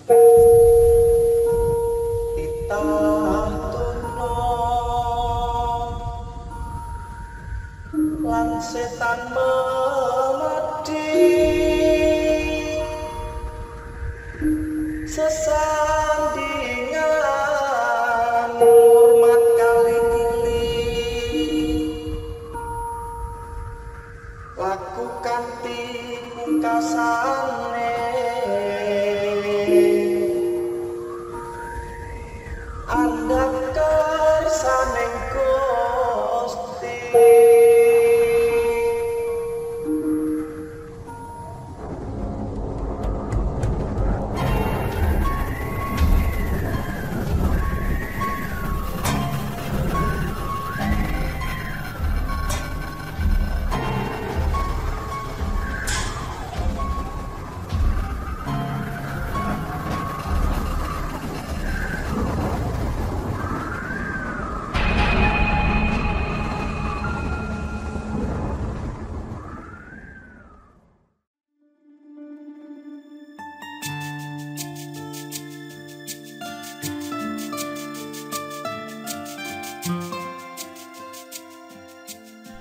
Lan setan memedi sesandingan hormat kali ini lakukan pungkasane anda kersaning Gusti.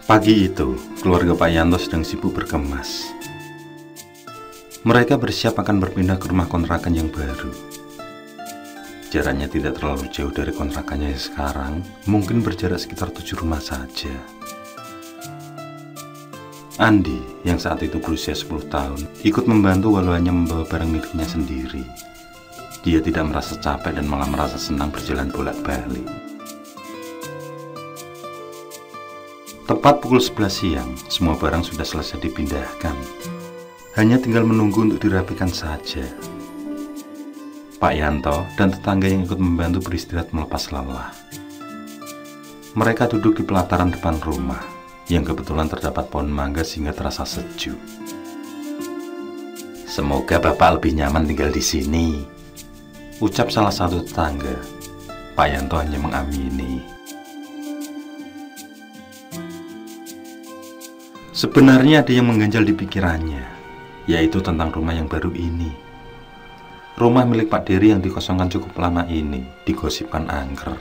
Pagi itu, keluarga Pak Yanto sedang sibuk berkemas. Mereka bersiap akan berpindah ke rumah kontrakan yang baru. Jaraknya tidak terlalu jauh dari kontrakannya yang sekarang, mungkin berjarak sekitar 7 rumah saja. Andi, yang saat itu berusia 10 tahun, ikut membantu walau hanya membawa barang miliknya sendiri. Dia tidak merasa capek dan malah merasa senang berjalan bolak-balik. Tepat pukul 11 siang, semua barang sudah selesai dipindahkan. Hanya tinggal menunggu untuk dirapikan saja. Pak Yanto dan tetangga yang ikut membantu beristirahat melepas lelah. Mereka duduk di pelataran depan rumah, yang kebetulan terdapat pohon mangga sehingga terasa sejuk. "Semoga Bapak lebih nyaman tinggal di sini," ucap salah satu tetangga. Pak Yanto hanya mengamini. Sebenarnya ada yang mengganjal di pikirannya, yaitu tentang rumah yang baru ini. Rumah milik Pak Dery yang dikosongkan cukup lama ini digosipkan angker.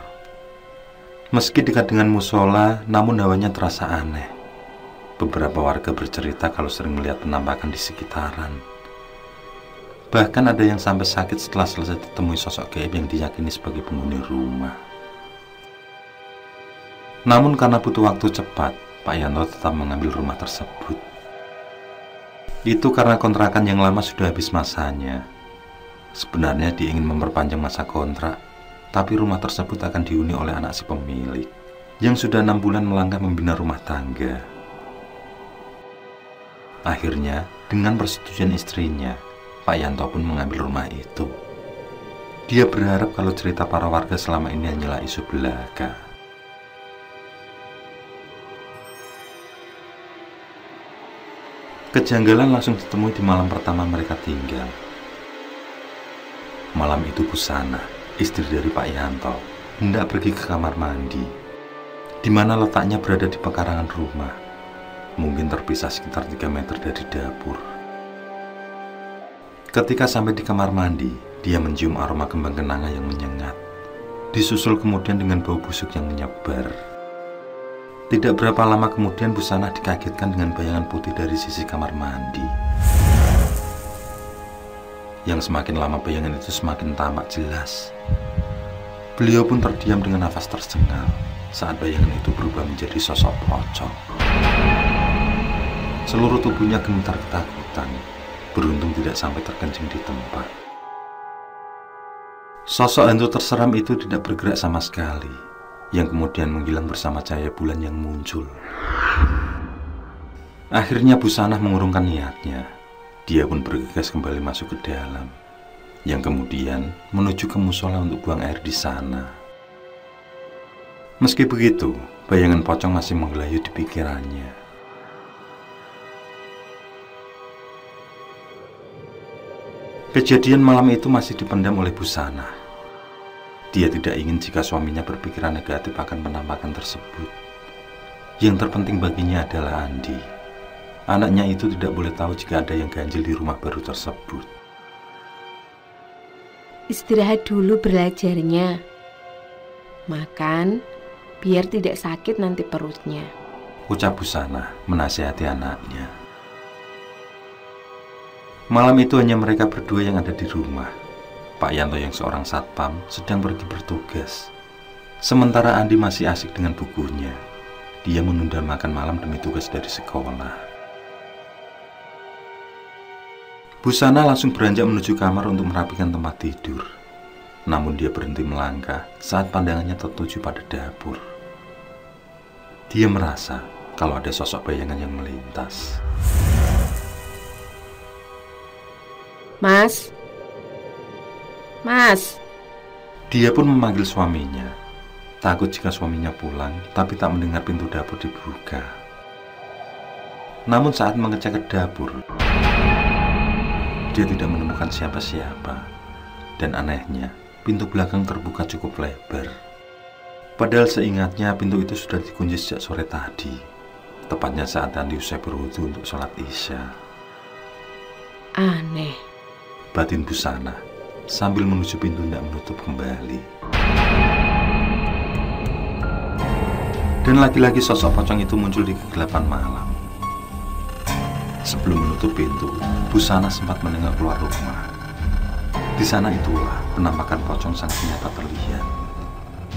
Meski dekat dengan musola, namun hawanya terasa aneh. Beberapa warga bercerita kalau sering melihat penampakan di sekitaran. Bahkan ada yang sampai sakit setelah selesai ditemui sosok gaib yang diyakini sebagai penghuni rumah. Namun karena butuh waktu cepat, Pak Yanto tetap mengambil rumah tersebut. Itu karena kontrakan yang lama sudah habis masanya. Sebenarnya dia ingin memperpanjang masa kontrak, tapi rumah tersebut akan dihuni oleh anak si pemilik, yang sudah 6 bulan melangkah membina rumah tangga. Akhirnya, dengan persetujuan istrinya, Pak Yanto pun mengambil rumah itu. Dia berharap kalau cerita para warga selama ini hanyalah isu belaka. Kejanggalan langsung ditemui di malam pertama mereka tinggal. Malam itu Busana, istri dari Pak Yanto, hendak pergi ke kamar mandi, di mana letaknya berada di pekarangan rumah, mungkin terpisah sekitar 3 meter dari dapur. Ketika sampai di kamar mandi, dia mencium aroma kembang kenanga yang menyengat, disusul kemudian dengan bau busuk yang menyebar. Tidak berapa lama kemudian Busana dikagetkan dengan bayangan putih dari sisi kamar mandi. Yang semakin lama bayangan itu semakin tampak jelas. Beliau pun terdiam dengan nafas tersengal saat bayangan itu berubah menjadi sosok pocong. Seluruh tubuhnya gemetar ketakutan, beruntung tidak sampai terkencing di tempat. Sosok hantu terseram itu tidak bergerak sama sekali, yang kemudian menghilang bersama cahaya bulan yang muncul. Akhirnya Busana mengurungkan niatnya. Dia pun bergegas kembali masuk ke dalam, yang kemudian menuju ke musola untuk buang air di sana. Meski begitu, bayangan pocong masih menggelayut di pikirannya. Kejadian malam itu masih dipendam oleh Busana. Dia tidak ingin jika suaminya berpikiran negatif akan penampakan tersebut. Yang terpenting baginya adalah Andi. Anaknya itu tidak boleh tahu jika ada yang ganjil di rumah baru tersebut. istirahat dulu belajarnya. Makan, biar tidak sakit nanti perutnya. Ucap Busana menasihati anaknya. Malam itu hanya mereka berdua yang ada di rumah. Pak Yanto yang seorang satpam sedang pergi bertugas. Sementara Andi masih asik dengan bukunya. Dia menunda makan malam demi tugas dari sekolah. Busana langsung beranjak menuju kamar untuk merapikan tempat tidur. Namun dia berhenti melangkah saat pandangannya tertuju pada dapur. Dia merasa kalau ada sosok bayangan yang melintas. Mas. Mas. Dia pun memanggil suaminya. Takut jika suaminya pulang, tapi tak mendengar pintu dapur dibuka. Namun saat mengecek ke dapur, dia tidak menemukan siapa-siapa. Dan anehnya, pintu belakang terbuka cukup lebar. Padahal seingatnya pintu itu sudah dikunci sejak sore tadi. Tepatnya saat Andi usai berwudu untuk sholat Isya. Aneh. Batin Busana sambil menuju pintu tidak menutup kembali. Dan lagi-lagi sosok pocong itu muncul di kegelapan malam. Sebelum menutup pintu, Busana sempat mendengar keluar rumah. Di sana itulah penampakan pocong sangat nyata terlihat.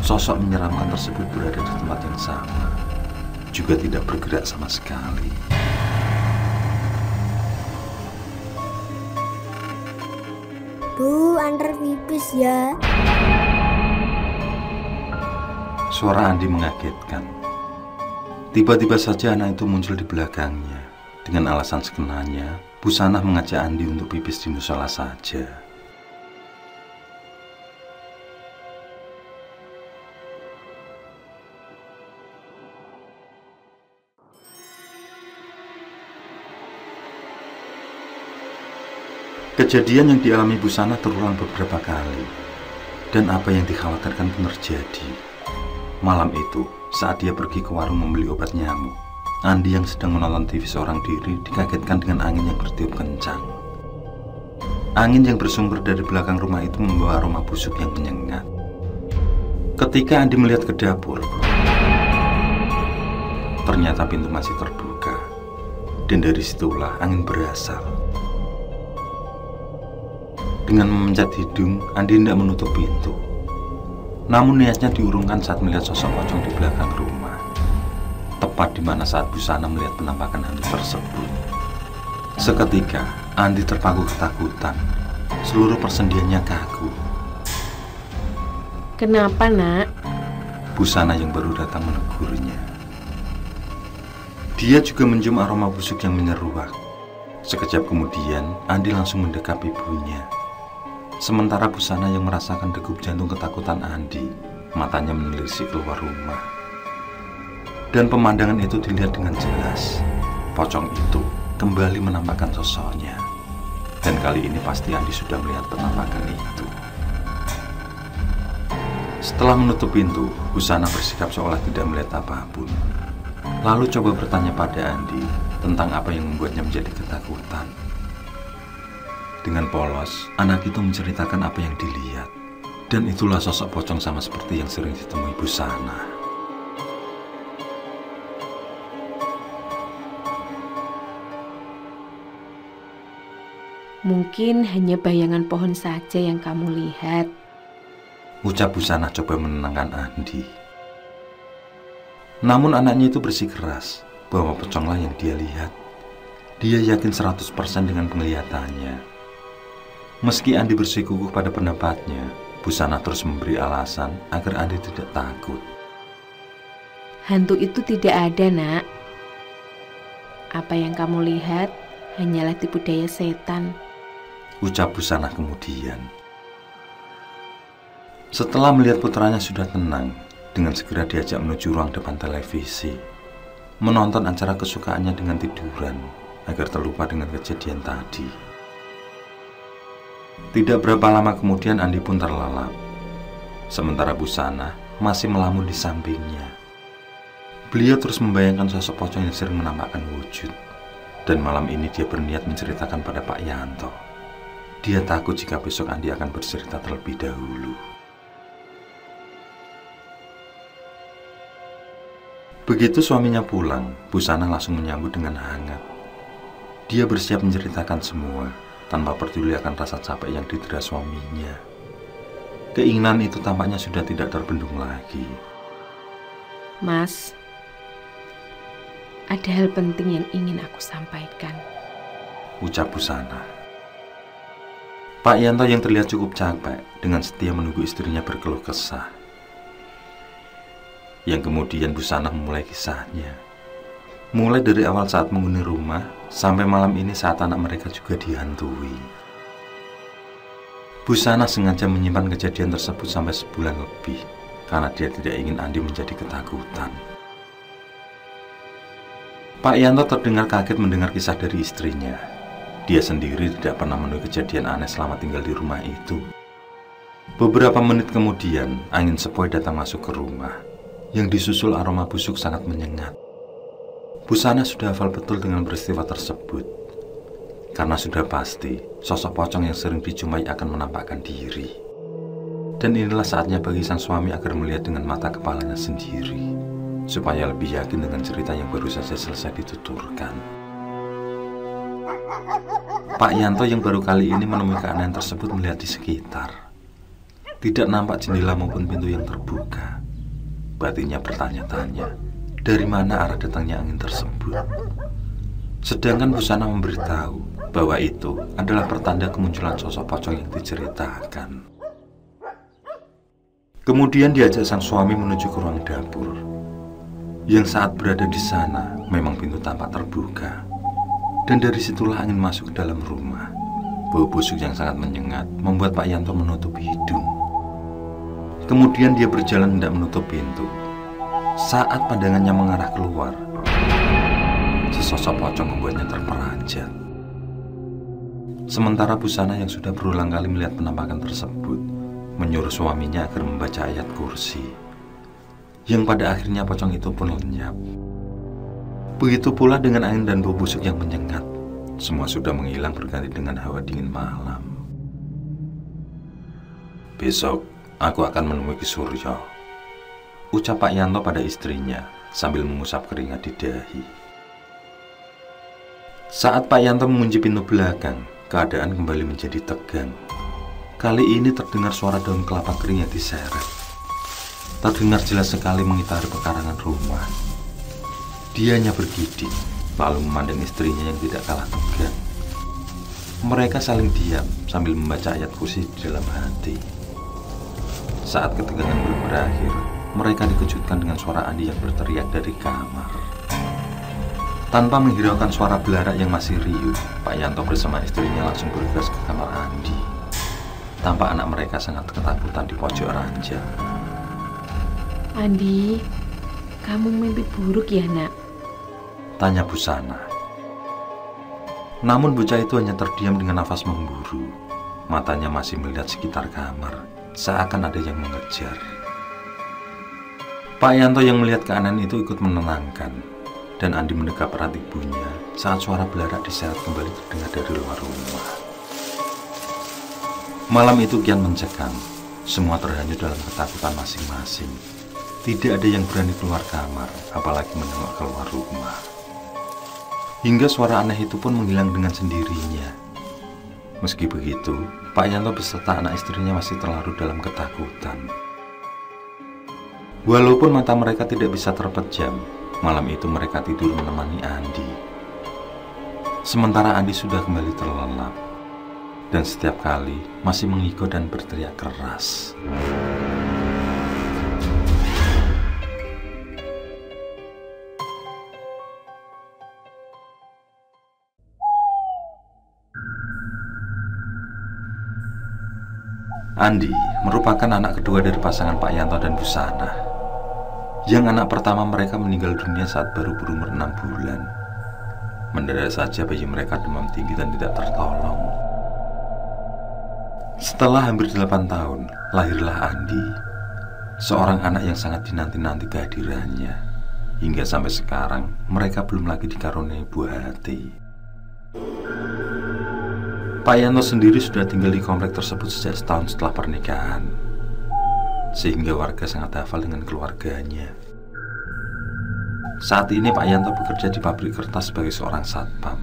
Sosok menyeramkan tersebut berada di tempat yang sama, juga tidak bergerak sama sekali. Bu, antar pipis ya. Suara Andi mengagetkan. Tiba-tiba saja anak itu muncul di belakangnya. Dengan alasan sekenanya, Busana mengajak Andi untuk pipis di musola saja. Kejadian yang dialami Busana terulang beberapa kali. Dan apa yang dikhawatirkan pun terjadi. Malam itu, saat dia pergi ke warung membeli obat nyamuk, Andi yang sedang menonton TV seorang diri dikagetkan dengan angin yang bertiup kencang. Angin yang bersumber dari belakang rumah itu membawa aroma busuk yang menyengat. Ketika Andi melihat ke dapur, ternyata pintu masih terbuka. Dan dari situlah angin berasal. Dengan memencet hidung, Andi tidak menutup pintu. Namun niatnya diurungkan saat melihat sosok pocong di belakang rumah. Tepat di mana saat Busana melihat penampakan hantu tersebut. Seketika, Andi terpaku ketakutan. Seluruh persendiannya kaku. Kenapa, Nak? Busana yang baru datang menegurnya. Dia juga mencium aroma busuk yang menyeruak. Sekejap kemudian, Andi langsung mendekap ibunya. Sementara Busana yang merasakan degup jantung ketakutan Andi, matanya menelisik keluar rumah. Dan pemandangan itu dilihat dengan jelas. Pocong itu kembali menampakkan sosoknya. Dan kali ini pasti Andi sudah melihat penampakan itu. Setelah menutup pintu, Busana bersikap seolah tidak melihat apapun. Lalu coba bertanya pada Andi tentang apa yang membuatnya menjadi ketakutan. Dengan polos, anak itu menceritakan apa yang dilihat. Dan itulah sosok pocong sama seperti yang sering ditemui Busana. Mungkin hanya bayangan pohon saja yang kamu lihat. Ucap Busana coba menenangkan Andi. Namun anaknya itu bersikeras bahwa poconglah yang dia lihat. Dia yakin 100% dengan penglihatannya. Meski Andi bersikukuh pada pendapatnya, Busana terus memberi alasan agar Andi tidak takut. Hantu itu tidak ada, Nak. Apa yang kamu lihat hanyalah tipu daya setan. Ucap Busana kemudian. Setelah melihat putranya sudah tenang, dengan segera diajak menuju ruang depan televisi, menonton acara kesukaannya dengan tiduran, agar terlupa dengan kejadian tadi. Tidak berapa lama kemudian Andi pun terlelap. Sementara Busana masih melamun di sampingnya. Beliau terus membayangkan sosok pocong yang sering menampakkan wujud. Dan malam ini dia berniat menceritakan pada Pak Yanto. Dia takut jika besok Andi akan bercerita terlebih dahulu. Begitu suaminya pulang, Busana langsung menyambut dengan hangat. Dia bersiap menceritakan semua, tanpa peduli akan rasa capek yang didera suaminya. Keinginan itu tampaknya sudah tidak terbendung lagi. Mas, ada hal penting yang ingin aku sampaikan, ucap Busana. Pak Yanto yang terlihat cukup capek dengan setia menunggu istrinya berkeluh kesah. Yang kemudian Busana memulai kisahnya. Mulai dari awal saat menghuni rumah, sampai malam ini saat anak mereka juga dihantui. Busana sengaja menyimpan kejadian tersebut sampai sebulan lebih, karena dia tidak ingin Andi menjadi ketakutan. Pak Yanto terdengar kaget mendengar kisah dari istrinya. Dia sendiri tidak pernah menemui kejadian aneh selama tinggal di rumah itu. Beberapa menit kemudian, angin sepoi datang masuk ke rumah. Yang disusul aroma busuk sangat menyengat. Busana sudah hafal betul dengan peristiwa tersebut. Karena sudah pasti, sosok pocong yang sering dijumpai akan menampakkan diri. Dan inilah saatnya bagi sang suami agar melihat dengan mata kepalanya sendiri, supaya lebih yakin dengan cerita yang baru saja selesai dituturkan. Pak Yanto yang baru kali ini menemui keanehan tersebut melihat di sekitar. Tidak nampak jendela maupun pintu yang terbuka. Batinnya bertanya-tanya, dari mana arah datangnya angin tersebut. Sedangkan Busana memberitahu bahwa itu adalah pertanda kemunculan sosok pocong yang diceritakan. Kemudian diajak sang suami menuju ke ruang dapur. Yang saat berada di sana, memang pintu tampak terbuka. Dan dari situlah angin masuk ke dalam rumah. Bau busuk yang sangat menyengat membuat Pak Yanto menutup hidung. Kemudian dia berjalan hendak menutup pintu. Saat pandangannya mengarah keluar, sesosok pocong membuatnya terperanjat. Sementara Busana yang sudah berulang kali melihat penampakan tersebut menyuruh suaminya agar membaca ayat kursi, yang pada akhirnya pocong itu pun lenyap. Begitu pula dengan angin dan bau busuk yang menyengat. Semua sudah menghilang berganti dengan hawa dingin malam. Besok aku akan menemui Ki Suryo, ucap Pak Yanto pada istrinya sambil mengusap keringat di dahi. Saat Pak Yanto mengunci pintu belakang, keadaan kembali menjadi tegang. Kali ini terdengar suara daun kelapa kering yang diseret. Terdengar jelas sekali mengitari pekarangan rumah. Dia hanya bergidik, lalu memandang istrinya yang tidak kalah tegang. Mereka saling diam sambil membaca ayat kursi di dalam hati. Saat ketegangan belum berakhir, mereka dikejutkan dengan suara Andi yang berteriak dari kamar. Tanpa menghiraukan suara belarak yang masih riuh, Pak Yanto bersama istrinya langsung bergegas ke kamar Andi. Tampak anak mereka sangat ketakutan di pojok ranjang. Andi, kamu mimpi buruk ya nak? Tanya Busana. Namun bocah itu hanya terdiam dengan nafas memburu. Matanya masih melihat sekitar kamar, seakan ada yang mengejar. Pak Yanto yang melihat keanehan itu ikut menenangkan, dan Andi mendekap erat ibunya saat suara belarak diseret kembali terdengar dari luar rumah. Malam itu kian mencekam, semua terhanyut dalam ketakutan masing-masing. Tidak ada yang berani keluar kamar, apalagi menengok keluar rumah. Hingga suara aneh itu pun menghilang dengan sendirinya. Meski begitu, Pak Yanto beserta anak istrinya masih terlarut dalam ketakutan. Walaupun mata mereka tidak bisa terpejam, malam itu mereka tidur menemani Andi. Sementara Andi sudah kembali terlelap, dan setiap kali masih menghiko dan berteriak keras. Andi merupakan anak kedua dari pasangan Pak Yanto dan Busana. Yang anak pertama mereka meninggal dunia saat baru berumur 6 bulan. Mendadak saja bayi mereka demam tinggi dan tidak tertolong. Setelah hampir 8 tahun, lahirlah Andi, seorang anak yang sangat dinanti-nanti kehadirannya. Hingga sampai sekarang, mereka belum lagi dikaruniai buah hati. Pak Yanto sendiri sudah tinggal di komplek tersebut sejak setahun setelah pernikahan, sehingga warga sangat hafal dengan keluarganya. Saat ini Pak Yanto bekerja di pabrik kertas sebagai seorang satpam,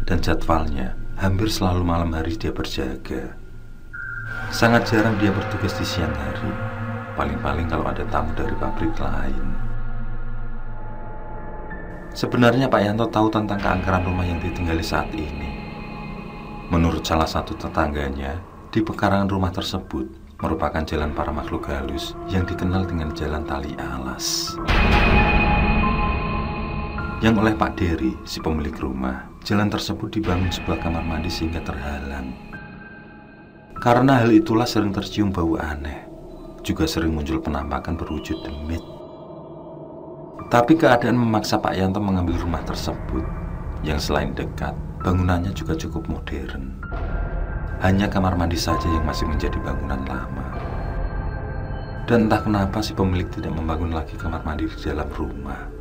dan jadwalnya hampir selalu malam hari dia berjaga. Sangat jarang dia bertugas di siang hari, paling-paling kalau ada tamu dari pabrik lain. Sebenarnya Pak Yanto tahu tentang keangkeran rumah yang ditinggali saat ini. Menurut salah satu tetangganya, di pekarangan rumah tersebut merupakan jalan para makhluk halus yang dikenal dengan jalan tali alas. Yang oleh Pak Dery, si pemilik rumah, jalan tersebut dibangun sebuah kamar mandi sehingga terhalang. Karena hal itulah sering tercium bau aneh, juga sering muncul penampakan berwujud demit. Tapi keadaan memaksa Pak Yanto mengambil rumah tersebut, yang selain dekat, bangunannya juga cukup modern. Hanya kamar mandi saja yang masih menjadi bangunan lama. Dan entah kenapa si pemilik tidak membangun lagi kamar mandi di dalam rumah.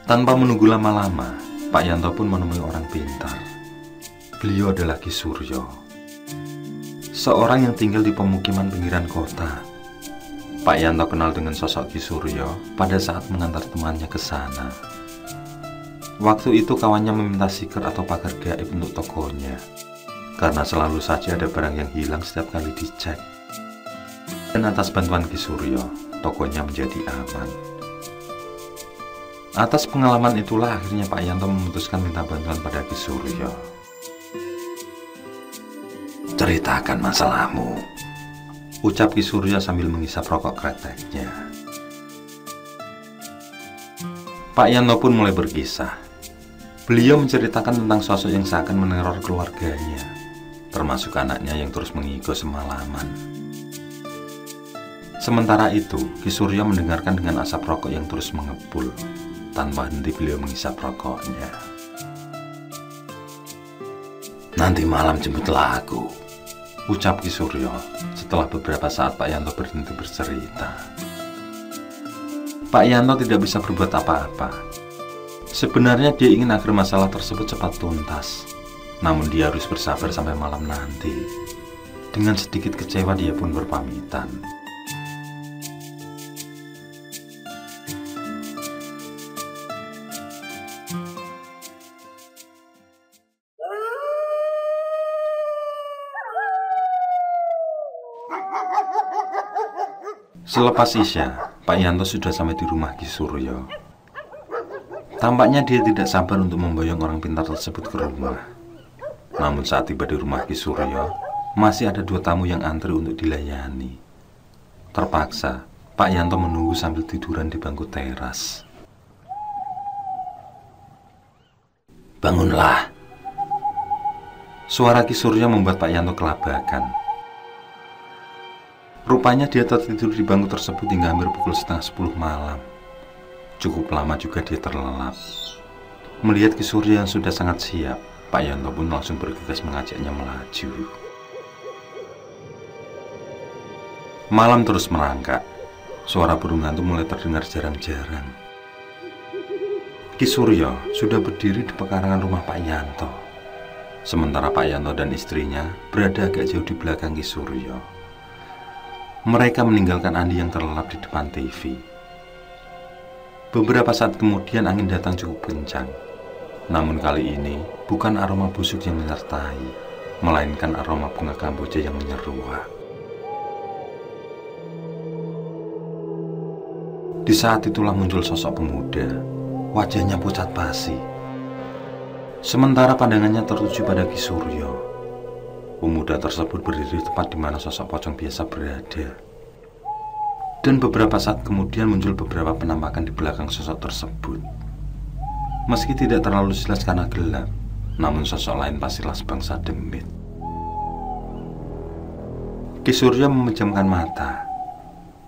Tanpa menunggu lama-lama, Pak Yanto pun menemui orang pintar. Beliau adalah Ki Suryo, seorang yang tinggal di pemukiman pinggiran kota. Pak Yanto kenal dengan sosok Ki Suryo pada saat mengantar temannya ke sana. Waktu itu kawannya meminta sikir atau pagar gaib untuk tokonya, karena selalu saja ada barang yang hilang setiap kali dicek. Dan atas bantuan Ki Suryo, tokonya menjadi aman. Atas pengalaman itulah akhirnya Pak Yanto memutuskan minta bantuan pada Ki Suryo. "Ceritakan masalahmu," ucap Ki Suryo sambil menghisap rokok kreteknya. Pak Yanto pun mulai berkisah. Beliau menceritakan tentang sosok yang seakan meneror keluarganya, termasuk anaknya yang terus mengigo semalaman. Sementara itu, Ki Suryo mendengarkan dengan asap rokok yang terus mengepul. Tanpa henti beliau menghisap rokoknya. "Nanti malam jemputlah aku," ucap Ki Suryo setelah beberapa saat Pak Yanto berhenti bercerita. Pak Yanto tidak bisa berbuat apa-apa. Sebenarnya dia ingin agar masalah tersebut cepat tuntas, namun dia harus bersabar sampai malam nanti. Dengan sedikit kecewa dia pun berpamitan. Selepas Isya, Pak Yanto sudah sampai di rumah Ki Suryo. Tampaknya dia tidak sabar untuk memboyong orang pintar tersebut ke rumah. Namun saat tiba di rumah Ki Suryo, masih ada 2 tamu yang antri untuk dilayani. Terpaksa, Pak Yanto menunggu sambil tiduran di bangku teras. "Bangunlah!" Suara Ki Suryo membuat Pak Yanto kelabakan. Rupanya dia tertidur di bangku tersebut hingga hampir pukul 9:30 malam. Cukup lama juga dia terlelap. Melihat Ki Suryo yang sudah sangat siap, Pak Yanto pun langsung bergegas mengajaknya melaju. Malam terus merangkak. Suara burung hantu mulai terdengar jarang-jarang. Ki Suryo sudah berdiri di pekarangan rumah Pak Yanto. Sementara Pak Yanto dan istrinya berada agak jauh di belakang Ki Suryo. Mereka meninggalkan Andi yang terlelap di depan TV. Beberapa saat kemudian angin datang cukup kencang. Namun kali ini bukan aroma busuk yang menyertai, melainkan aroma bunga kamboja yang menyeruak. Di saat itulah muncul sosok pemuda, wajahnya pucat pasi. Sementara pandangannya tertuju pada Ki Suryo. Pemuda tersebut berdiri tepat di mana sosok pocong biasa berada. Dan beberapa saat kemudian muncul beberapa penampakan di belakang sosok tersebut. Meski tidak terlalu jelas karena gelap, namun sosok lain pastilah sebangsa demit. Ki Suryo memejamkan mata.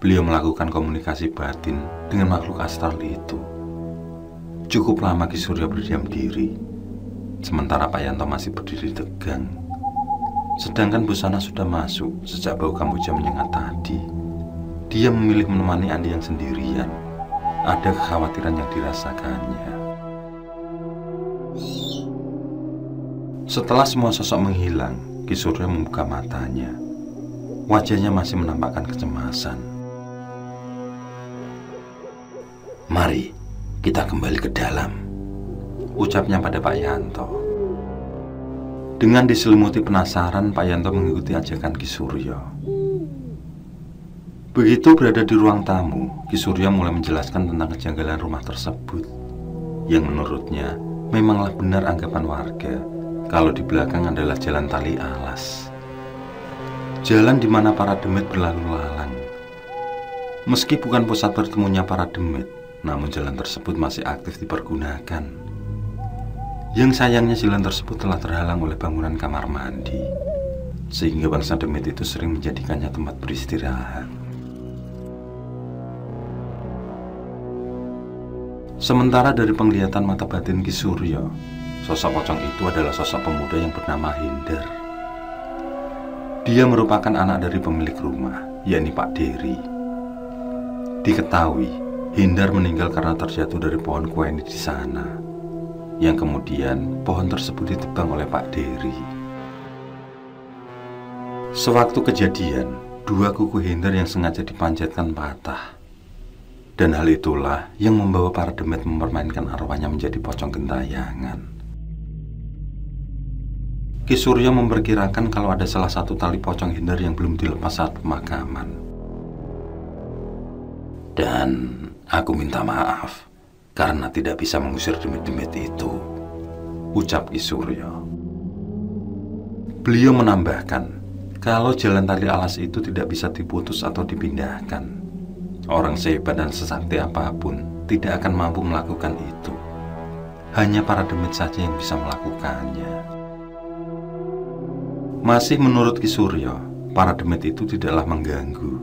Beliau melakukan komunikasi batin dengan makhluk astral itu. Cukup lama Ki Suryo berdiam diri, sementara Pak Yanto masih berdiri tegang. Sedangkan Busana sudah masuk sejak bau kamboja menyengat tadi. Dia memilih menemani Andi yang sendirian. Ada kekhawatiran yang dirasakannya. Setelah semua sosok menghilang, Ki Suryo membuka matanya. Wajahnya masih menampakkan kecemasan. "Mari kita kembali ke dalam," ucapnya pada Pak Yanto. Dengan diselimuti penasaran, Pak Yanto mengikuti ajakan Ki Suryo. Begitu berada di ruang tamu, Ki Suryo mulai menjelaskan tentang kejanggalan rumah tersebut, yang menurutnya memanglah benar anggapan warga kalau di belakang adalah jalan tali alas. Jalan di mana para demit berlalu lalang. Meski bukan pusat bertemunya para demit, namun jalan tersebut masih aktif dipergunakan. Yang sayangnya jalan tersebut telah terhalang oleh bangunan kamar mandi, sehingga bangsa demit itu sering menjadikannya tempat beristirahat. Sementara dari penglihatan mata batin Ki Suryo, sosok pocong itu adalah sosok pemuda yang bernama Hindar. Dia merupakan anak dari pemilik rumah, yakni Pak Dery. Diketahui, Hindar meninggal karena terjatuh dari pohon kueni di sana, yang kemudian pohon tersebut ditebang oleh Pak Dery. Sewaktu kejadian, dua kuku Hindar yang sengaja dipanjatkan patah. Dan hal itulah yang membawa para demit mempermainkan arwahnya menjadi pocong gentayangan. Ki Suryo memperkirakan kalau ada salah satu tali pocong Hindar yang belum dilepas saat pemakaman. "Dan aku minta maaf karena tidak bisa mengusir demit-demit itu," ucap Ki Suryo. Beliau menambahkan, kalau jalan tali alas itu tidak bisa diputus atau dipindahkan, orang sehebat dan sesakti apapun tidak akan mampu melakukan itu. Hanya para demit saja yang bisa melakukannya. Masih menurut Ki Suryo, para demit itu tidaklah mengganggu.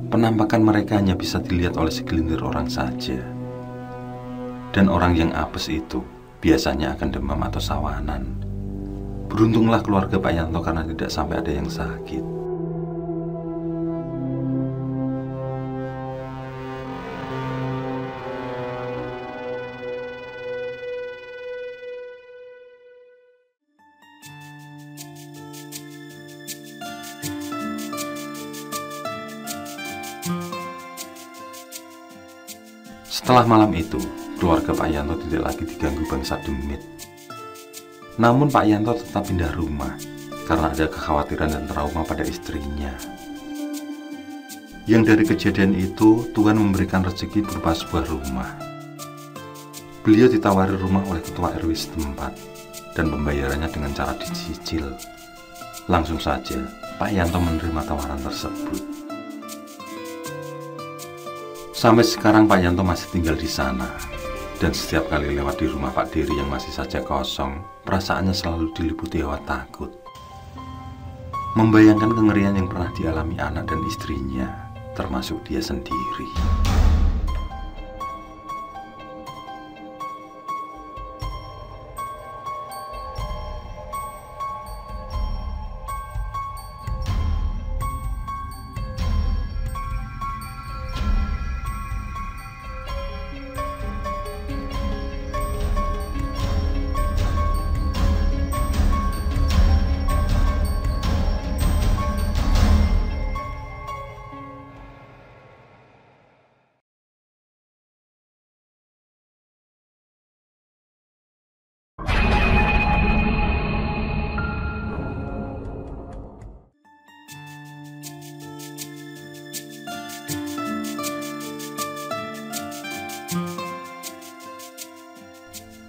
Penampakan mereka hanya bisa dilihat oleh segelintir orang saja. Dan orang yang apes itu biasanya akan demam atau sawanan. Beruntunglah keluarga Pak Yanto karena tidak sampai ada yang sakit. Setelah malam itu, keluarga Pak Yanto tidak lagi diganggu bangsa demit. Namun Pak Yanto tetap pindah rumah karena ada kekhawatiran dan trauma pada istrinya. Yang dari kejadian itu, Tuhan memberikan rezeki berupa sebuah rumah. Beliau ditawari rumah oleh ketua RW setempat dan pembayarannya dengan cara dicicil. Langsung saja, Pak Yanto menerima tawaran tersebut. Sampai sekarang Pak Yanto masih tinggal di sana, dan setiap kali lewat di rumah Pak Dery yang masih saja kosong, perasaannya selalu diliputi hawa takut. Membayangkan kengerian yang pernah dialami anak dan istrinya, termasuk dia sendiri.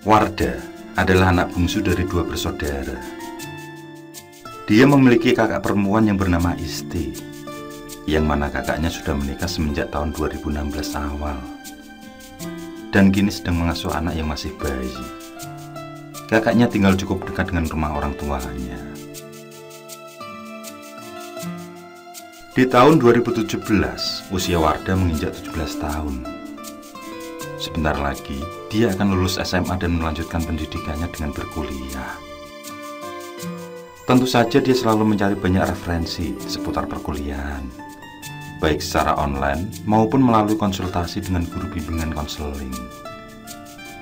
Wardah adalah anak bungsu dari dua bersaudara. Dia memiliki kakak perempuan yang bernama Isti, yang mana kakaknya sudah menikah semenjak tahun 2016 awal, dan kini sedang mengasuh anak yang masih bayi. Kakaknya tinggal cukup dekat dengan rumah orang tuanya. Di tahun 2017, usia Wardah menginjak 17 tahun. Sebentar lagi, dia akan lulus SMA dan melanjutkan pendidikannya dengan berkuliah. Tentu saja dia selalu mencari banyak referensi seputar perkuliahan, baik secara online maupun melalui konsultasi dengan guru bimbingan konseling.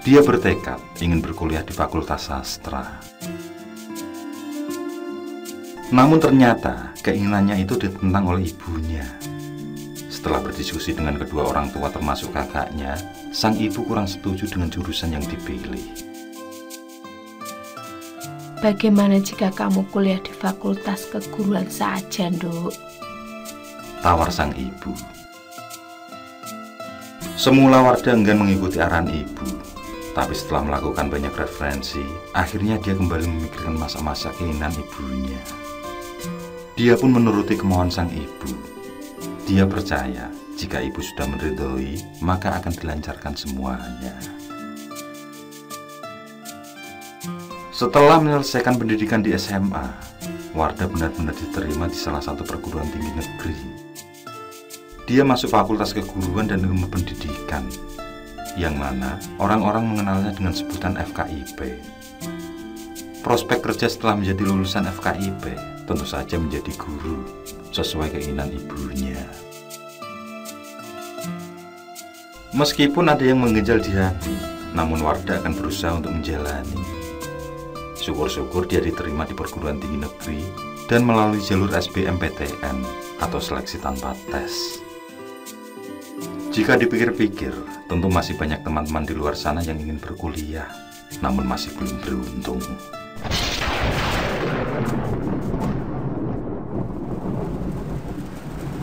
Dia bertekad ingin berkuliah di Fakultas Sastra. Namun ternyata keinginannya itu ditentang oleh ibunya. Setelah berdiskusi dengan kedua orang tua termasuk kakaknya, sang ibu kurang setuju dengan jurusan yang dipilih. Bagaimana jika kamu kuliah di fakultas keguruan saja, Nduk? Tawar sang ibu. Semula Wardah enggan mengikuti arahan ibu, tapi setelah melakukan banyak referensi, akhirnya dia kembali memikirkan masa-masa keinginan ibunya. Dia pun menuruti kemauan sang ibu. Dia percaya jika ibu sudah meridhoi, maka akan dilancarkan semuanya. Setelah menyelesaikan pendidikan di SMA, Wardah benar-benar diterima di salah satu perguruan tinggi negeri. Dia masuk Fakultas Keguruan dan Ilmu Pendidikan, yang mana orang-orang mengenalnya dengan sebutan FKIP. Prospek kerja setelah menjadi lulusan FKIP tentu saja menjadi guru, sesuai keinginan ibunya. Meskipun ada yang mengganjal di hati, namun Wardah akan berusaha untuk menjalani. Syukur-syukur dia diterima di perguruan tinggi negeri dan melalui jalur SBMPTN atau seleksi tanpa tes. Jika dipikir-pikir, tentu masih banyak teman-teman di luar sana yang ingin berkuliah, namun masih belum beruntung.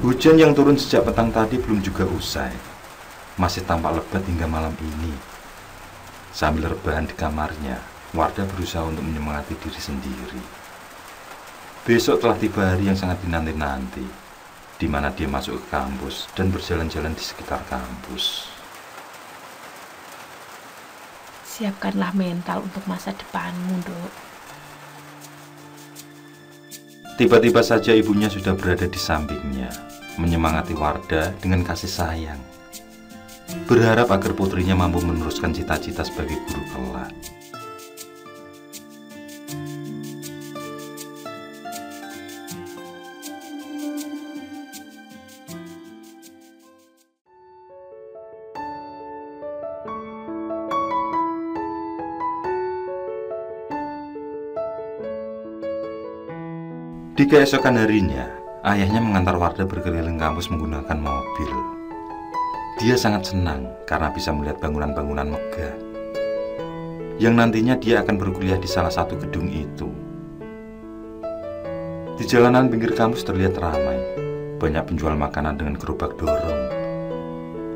Hujan yang turun sejak petang tadi belum juga usai. Masih tampak lebat hingga malam ini. Sambil rebahan di kamarnya, Wardah berusaha untuk menyemangati diri sendiri. Besok telah tiba hari yang sangat dinanti-nanti, di mana dia masuk ke kampus dan berjalan-jalan di sekitar kampus. Siapkanlah mental untuk masa depanmu, Nduk. Tiba-tiba saja ibunya sudah berada di sampingnya, menyemangati Wardah dengan kasih sayang. Berharap agar putrinya mampu meneruskan cita-cita sebagai guru kelak. Di keesokan harinya, ayahnya mengantar Wardah berkeliling kampus menggunakan mobil. Dia sangat senang karena bisa melihat bangunan-bangunan megah, yang nantinya dia akan berkuliah di salah satu gedung itu. Di jalanan pinggir kampus terlihat ramai, banyak penjual makanan dengan gerobak dorong.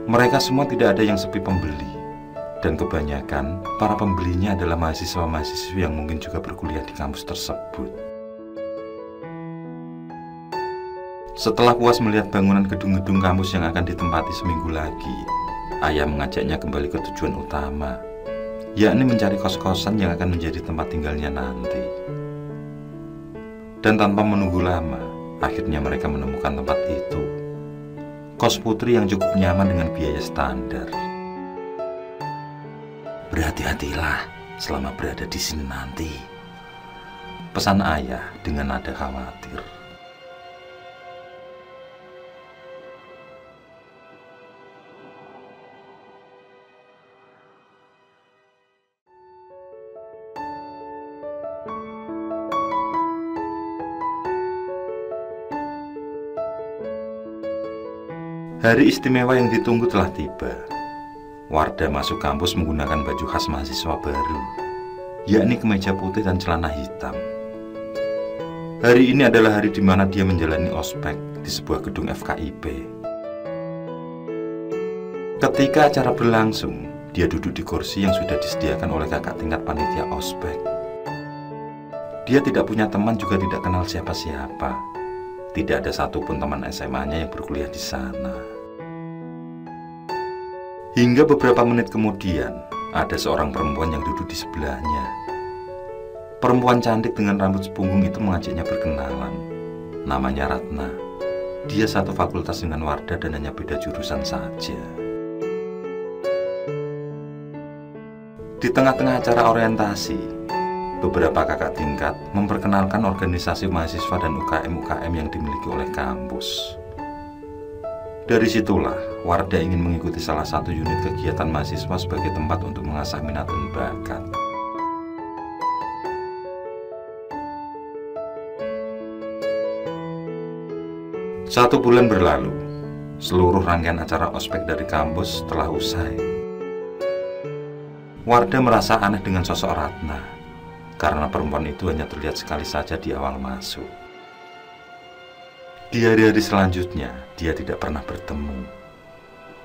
Mereka semua tidak ada yang sepi pembeli, dan kebanyakan para pembelinya adalah mahasiswa-mahasiswi yang mungkin juga berkuliah di kampus tersebut. Setelah puas melihat bangunan gedung-gedung kampus yang akan ditempati seminggu lagi, ayah mengajaknya kembali ke tujuan utama, yakni mencari kos-kosan yang akan menjadi tempat tinggalnya nanti. Dan tanpa menunggu lama, akhirnya mereka menemukan tempat itu. Kos putri yang cukup nyaman dengan biaya standar. Berhati-hatilah selama berada di sini nanti, pesan ayah dengan nada khawatir. Hari istimewa yang ditunggu telah tiba. Wardah masuk kampus menggunakan baju khas mahasiswa baru, yakni kemeja putih dan celana hitam. Hari ini adalah hari di mana dia menjalani ospek di sebuah gedung FKIP. Ketika acara berlangsung, dia duduk di kursi yang sudah disediakan oleh kakak tingkat panitia ospek. Dia tidak punya teman, juga tidak kenal siapa-siapa. Tidak ada satupun teman SMA-nya yang berkuliah di sana. Hingga beberapa menit kemudian, ada seorang perempuan yang duduk di sebelahnya. Perempuan cantik dengan rambut sepunggung itu mengajaknya berkenalan. Namanya Ratna. Dia satu fakultas dengan Wardah dan hanya beda jurusan saja. Di tengah-tengah acara orientasi, beberapa kakak tingkat memperkenalkan organisasi mahasiswa dan UKM-UKM yang dimiliki oleh kampus. Dari situlah, Wardah ingin mengikuti salah satu unit kegiatan mahasiswa sebagai tempat untuk mengasah minat dan bakat. Satu bulan berlalu, seluruh rangkaian acara ospek dari kampus telah usai. Wardah merasa aneh dengan sosok Ratna, karena perempuan itu hanya terlihat sekali saja di awal masuk. Di hari-hari selanjutnya, dia tidak pernah bertemu.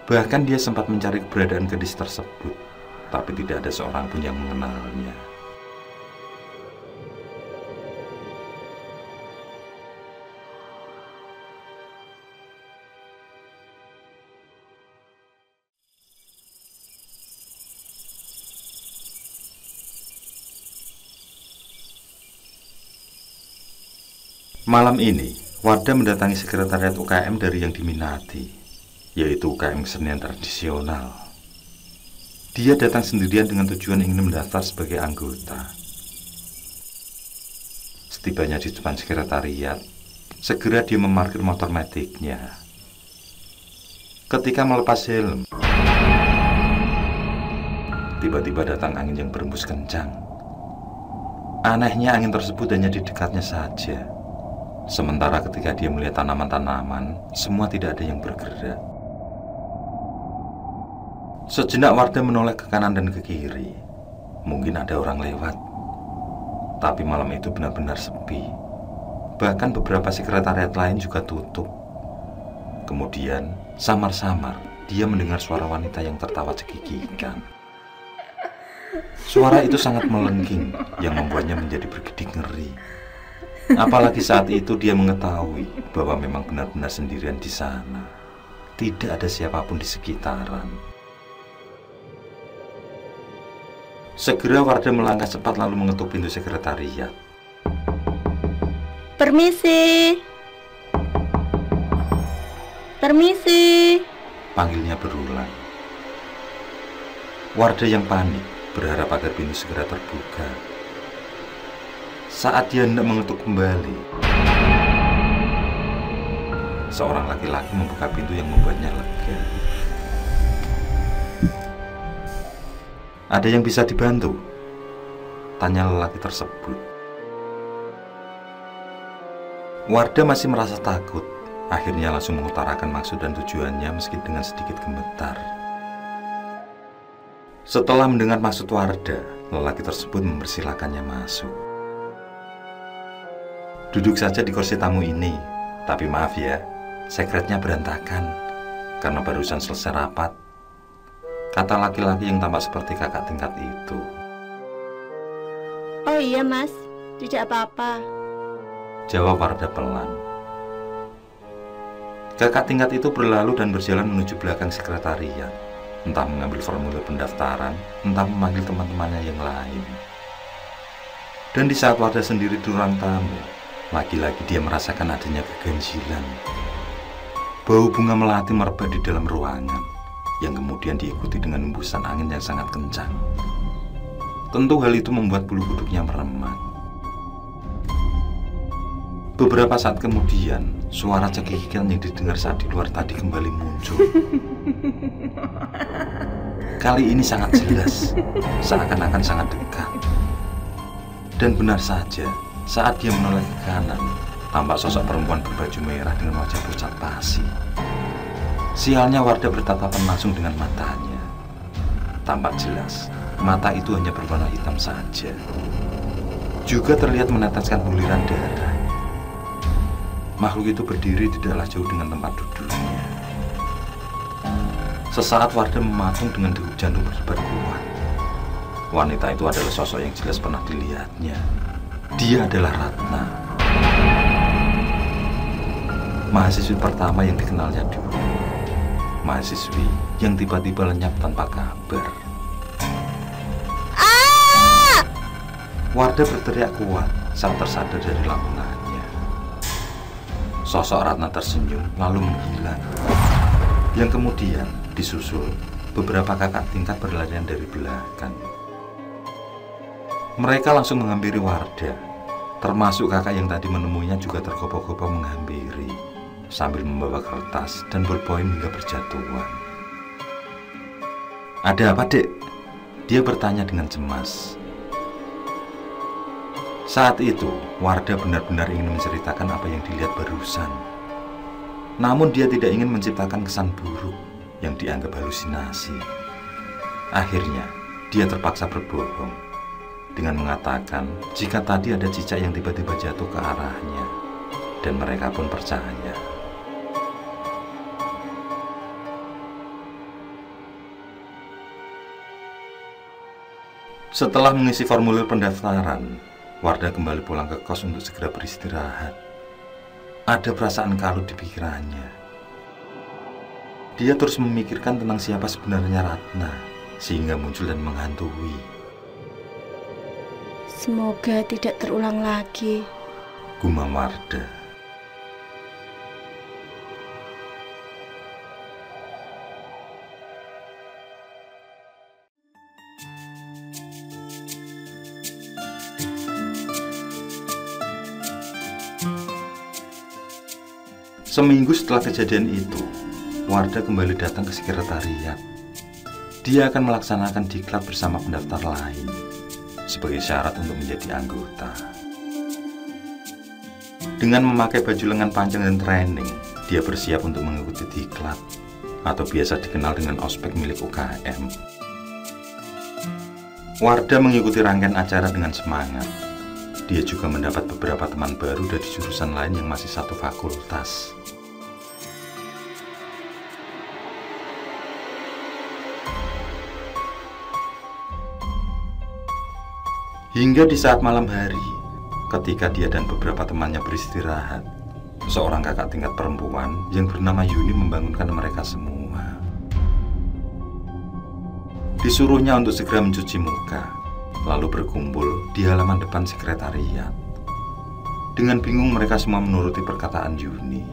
Bahkan dia sempat mencari keberadaan gadis tersebut, tapi tidak ada seorang pun yang mengenalnya. Malam ini, Wardah mendatangi sekretariat UKM dari yang diminati, yaitu UKM kesenian tradisional. Dia datang sendirian dengan tujuan ingin mendaftar sebagai anggota. Setibanya di depan sekretariat, segera dia memarkir motor metiknya. Ketika melepas helm, tiba-tiba datang angin yang berembus kencang. Anehnya angin tersebut hanya di dekatnya saja. Sementara ketika dia melihat tanaman-tanaman, semua tidak ada yang bergerak. Sejenak Wardah menoleh ke kanan dan ke kiri. Mungkin ada orang lewat. Tapi malam itu benar-benar sepi. Bahkan beberapa sekretariat lain juga tutup. Kemudian, samar-samar, dia mendengar suara wanita yang tertawa cekikikan. Suara itu sangat melengking, yang membuatnya menjadi berkedip ngeri. Apalagi saat itu dia mengetahui bahwa memang benar-benar sendirian di sana. Tidak ada siapapun di sekitaran. Segera Wardah melangkah cepat lalu mengetuk pintu sekretariat. Permisi. Permisi. Panggilnya berulang. Wardah yang panik berharap agar pintu segera terbuka. Saat dia hendak mengetuk kembali, seorang laki-laki membuka pintu yang membuatnya lega. Ada yang bisa dibantu? Tanya lelaki tersebut. Wardah masih merasa takut. Akhirnya langsung mengutarakan maksud dan tujuannya meski dengan sedikit gemetar. Setelah mendengar maksud Wardah, lelaki tersebut mempersilakannya masuk. Duduk saja di kursi tamu ini, tapi maaf ya, sekretnya berantakan karena barusan selesai rapat, kata laki-laki yang tampak seperti kakak tingkat itu. Oh iya mas, tidak apa-apa, jawab Wardah pelan. Kakak tingkat itu berlalu dan berjalan menuju belakang sekretariat, entah mengambil formulir pendaftaran, entah memanggil teman-temannya yang lain. Dan di saat Wardah sendiri di ruang tamu, lagi-lagi dia merasakan adanya keganjilan. Bau bunga melati merebak di dalam ruangan, yang kemudian diikuti dengan hembusan angin yang sangat kencang. Tentu hal itu membuat bulu kuduknya meremat. Beberapa saat kemudian, suara cekikikan yang didengar saat di luar tadi kembali muncul. Kali ini sangat jelas, seakan-akan sangat dekat. Dan benar saja, saat dia menoleh ke kanan, tampak sosok perempuan berbaju merah dengan wajah pucat pasi. Sialnya Wardah bertatapan langsung dengan matanya. Tampak jelas, mata itu hanya berwarna hitam saja. Juga terlihat meneteskan buliran darah. Makhluk itu berdiri tidaklah jauh dengan tempat duduknya. Sesaat Wardah mematung dengan degup jantung berdebar kuat. Wanita itu adalah sosok yang jelas pernah dilihatnya. Dia adalah Ratna, mahasiswi pertama yang dikenalnya dulu. Mahasiswi yang tiba-tiba lenyap tanpa kabar. Wardah berteriak kuat saat tersadar dari lamunannya. Sosok Ratna tersenyum lalu menghilang. Yang kemudian disusul beberapa kakak tingkat berlarian dari belakang. Mereka langsung menghampiri Wardah. Termasuk kakak yang tadi menemuinya juga tergopoh-gopoh menghampiri, sambil membawa kertas dan bolpoin hingga berjatuhan. "Ada apa, Dek?" Dia bertanya dengan cemas. Saat itu, Wardah benar-benar ingin menceritakan apa yang dilihat barusan. Namun dia tidak ingin menciptakan kesan buruk yang dianggap halusinasi. Akhirnya, dia terpaksa berbohong dengan mengatakan jika tadi ada cicak yang tiba-tiba jatuh ke arahnya, dan mereka pun percaya. Setelah mengisi formulir pendaftaran, Wardah kembali pulang ke kos untuk segera beristirahat. Ada perasaan kalut di pikirannya. Dia terus memikirkan tentang siapa sebenarnya Ratna, sehingga muncul dan menghantui. Semoga tidak terulang lagi. Gumam Wardah. Seminggu setelah kejadian itu, Wardah kembali datang ke sekretariat. Dia akan melaksanakan diklat bersama pendaftar lain sebagai syarat untuk menjadi anggota. Dengan memakai baju lengan panjang dan training, dia bersiap untuk mengikuti diklat atau biasa dikenal dengan ospek milik UKM. Wardah mengikuti rangkaian acara dengan semangat. Dia juga mendapat beberapa teman baru dari jurusan lain yang masih satu fakultas. Hingga di saat malam hari, ketika dia dan beberapa temannya beristirahat, seorang kakak tingkat perempuan yang bernama Yuni membangunkan mereka semua. Disuruhnya untuk segera mencuci muka, lalu berkumpul di halaman depan sekretariat. Dengan bingung mereka semua menuruti perkataan Yuni.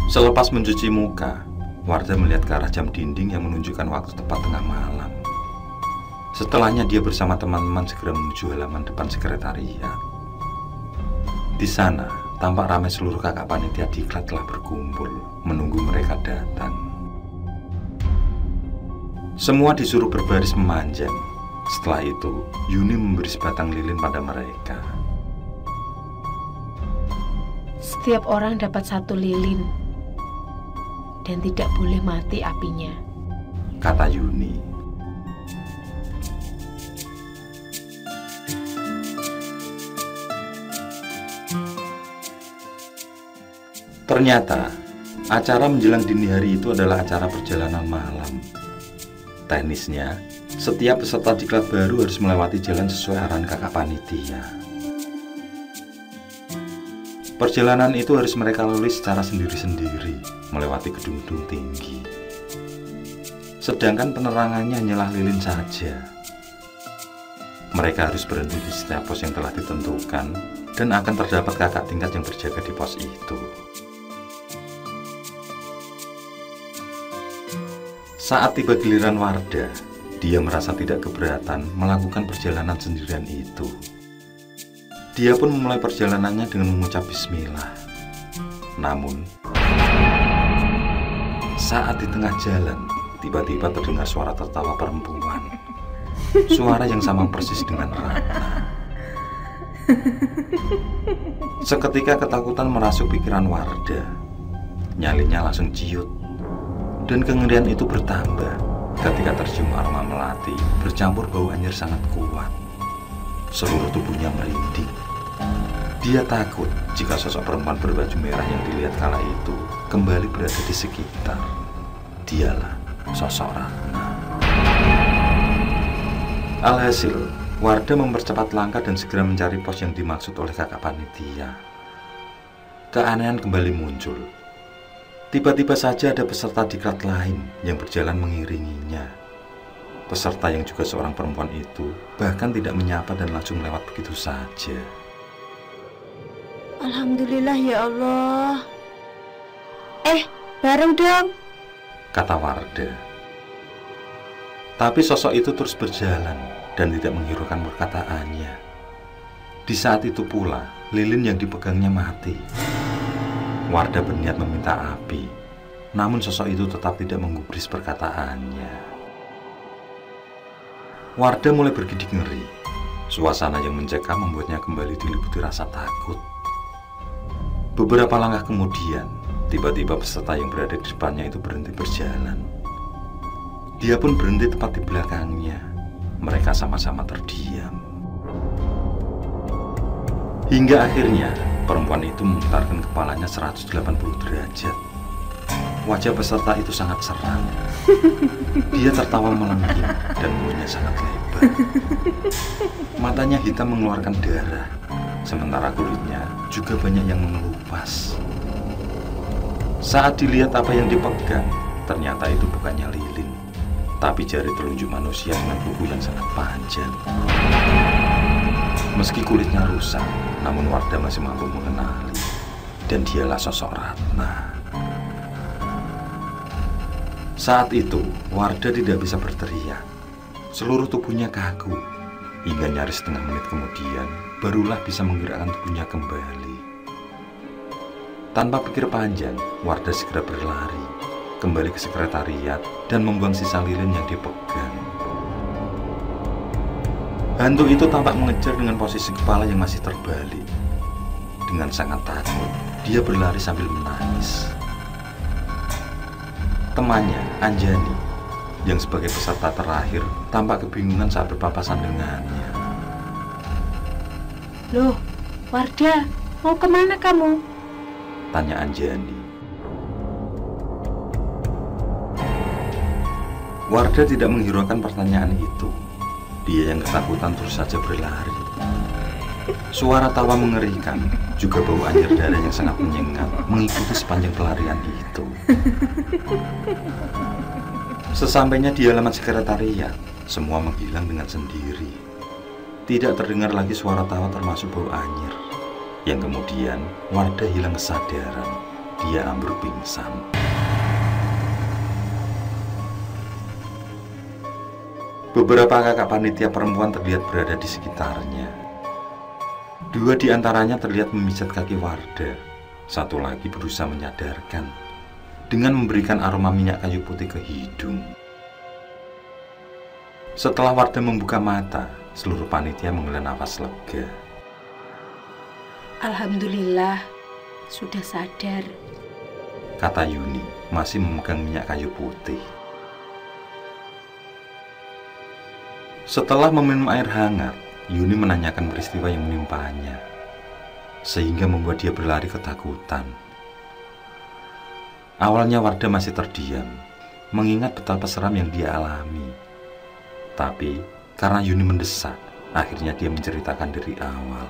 Selepas mencuci muka, Wardah melihat ke arah jam dinding yang menunjukkan waktu tepat tengah malam. Setelahnya dia bersama teman-teman segera menuju halaman depan sekretariat. Di sana, tampak ramai seluruh kakak panitia diklat telah berkumpul, menunggu mereka datang. Semua disuruh berbaris memanjang. Setelah itu, Yuni memberi sebatang lilin pada mereka. Setiap orang dapat satu lilin dan tidak boleh mati apinya, kata Yuni. Ternyata, acara menjelang dini hari itu adalah acara perjalanan malam. Teknisnya, setiap peserta diklat baru harus melewati jalan sesuai arahan kakak panitia. Perjalanan itu harus mereka lalui secara sendiri-sendiri, melewati gedung-gedung tinggi. Sedangkan penerangannya hanyalah lilin saja. Mereka harus berhenti di setiap pos yang telah ditentukan, dan akan terdapat kakak tingkat yang berjaga di pos itu. Saat tiba giliran Wardah, dia merasa tidak keberatan melakukan perjalanan sendirian itu. Dia pun memulai perjalanannya dengan mengucap bismillah. Namun, saat di tengah jalan, tiba-tiba terdengar suara tertawa perempuan. Suara yang sama persis dengan Ratna. Seketika ketakutan merasuk pikiran Wardah. Nyalinya langsung ciut. Dan kengerian itu bertambah ketika tercium aroma melati bercampur bau anyir sangat kuat. Seluruh tubuhnya merinding. Dia takut jika sosok perempuan berbaju merah yang dilihat kala itu kembali berada di sekitar. Dialah sosok Ratna. Alhasil, Wardah mempercepat langkah dan segera mencari pos yang dimaksud oleh kakak panitia. Keanehan kembali muncul. Tiba-tiba saja ada peserta diklat lain yang berjalan mengiringinya. Peserta yang juga seorang perempuan itu bahkan tidak menyapa dan langsung lewat begitu saja. Alhamdulillah ya Allah. Bareng dong, kata Wardah. Tapi sosok itu terus berjalan dan tidak menghiraukan perkataannya. Di saat itu pula, lilin yang dipegangnya mati. Wardah berniat meminta api, namun sosok itu tetap tidak menggubris perkataannya. Wardah mulai bergidik ngeri. Suasana yang mencekam membuatnya kembali diliputi rasa takut. Beberapa langkah kemudian, tiba-tiba peserta yang berada di depannya itu berhenti berjalan. Dia pun berhenti tepat di belakangnya. Mereka sama-sama terdiam. Hingga akhirnya, perempuan itu memutarkan kepalanya 180 derajat. Wajah peserta itu sangat seram. Dia tertawa melengking dan mulutnya sangat lebar. Matanya hitam mengeluarkan darah, sementara kulitnya juga banyak yang mengelupas. Saat dilihat apa yang dipegang, ternyata itu bukannya lilin, tapi jari telunjuk manusia dengan kuku yang sangat panjang. Meski kulitnya rusak, namun Wardah masih mampu mengenali, dan dialah sosok Ratna. Saat itu, Wardah tidak bisa berteriak. Seluruh tubuhnya kaku, hingga nyaris setengah menit kemudian, barulah bisa menggerakkan tubuhnya kembali. Tanpa pikir panjang, Wardah segera berlari, kembali ke sekretariat, dan membuang sisa lilin yang dipegang. Hantu itu tampak mengejar dengan posisi kepala yang masih terbalik. Dengan sangat takut, dia berlari sambil menangis. Temannya, Anjani, yang sebagai peserta terakhir, tampak kebingungan saat berpapasan dengannya. Loh, Wardah, mau kemana kamu? Tanya Anjani. Wardah tidak menghiraukan pertanyaan itu. Dia yang ketakutan terus saja berlari. Suara tawa mengerikan, juga bau anjir darah yang sangat menyengat mengikuti sepanjang pelarian itu. Sesampainya di halaman sekretariat, semua menghilang dengan sendiri. Tidak terdengar lagi suara tawa termasuk bau anyir. Yang kemudian Wardah hilang kesadaran. Dia ambruk pingsan. Beberapa kakak panitia perempuan terlihat berada di sekitarnya. 2 di antaranya terlihat memijat kaki Wardah. Satu lagi berusaha menyadarkan dengan memberikan aroma minyak kayu putih ke hidung. Setelah Wardah membuka mata, seluruh panitia menghela nafas lega. Alhamdulillah, sudah sadar, kata Yuni, masih memegang minyak kayu putih. Setelah meminum air hangat, Yuni menanyakan peristiwa yang menimpanya, sehingga membuat dia berlari ketakutan. Awalnya Wardah masih terdiam, mengingat betapa seram yang dia alami. Tapi, karena Yuni mendesak, akhirnya dia menceritakan dari awal.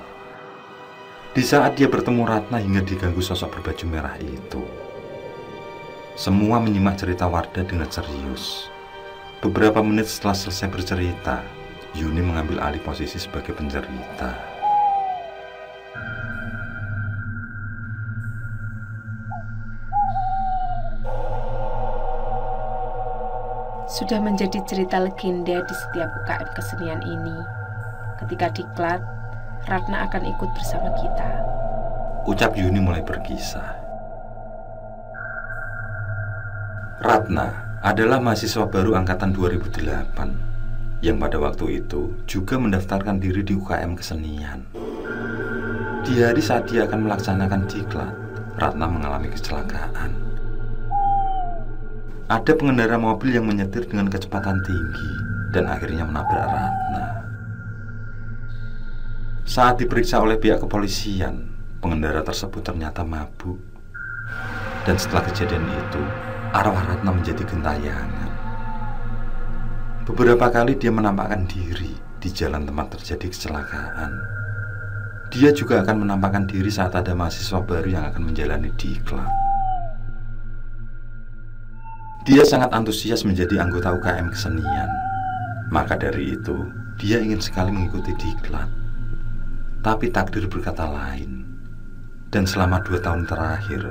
Di saat dia bertemu Ratna hingga diganggu sosok berbaju merah itu. Semua menyimak cerita Wardah dengan serius. Beberapa menit setelah selesai bercerita, Yuni mengambil alih posisi sebagai pencerita. sudah menjadi cerita legenda di setiap UKM kesenian ini. Ketika diklat, Ratna akan ikut bersama kita. Ucap Yuni mulai berkisah. Ratna adalah mahasiswa baru angkatan 2008 yang pada waktu itu juga mendaftarkan diri di UKM kesenian. Di hari saat dia akan melaksanakan diklat, Ratna mengalami kecelakaan. Ada pengendara mobil yang menyetir dengan kecepatan tinggi dan akhirnya menabrak Ratna. Saat diperiksa oleh pihak kepolisian, pengendara tersebut ternyata mabuk. Dan setelah kejadian itu, arwah Ratna menjadi gentayangan. Beberapa kali dia menampakkan diri di jalan tempat terjadi kecelakaan. Dia juga akan menampakkan diri saat ada mahasiswa baru yang akan menjalani diklat. Dia sangat antusias menjadi anggota UKM kesenian. Maka dari itu, dia ingin sekali mengikuti diklat. Tapi takdir berkata lain. Dan selama 2 tahun terakhir,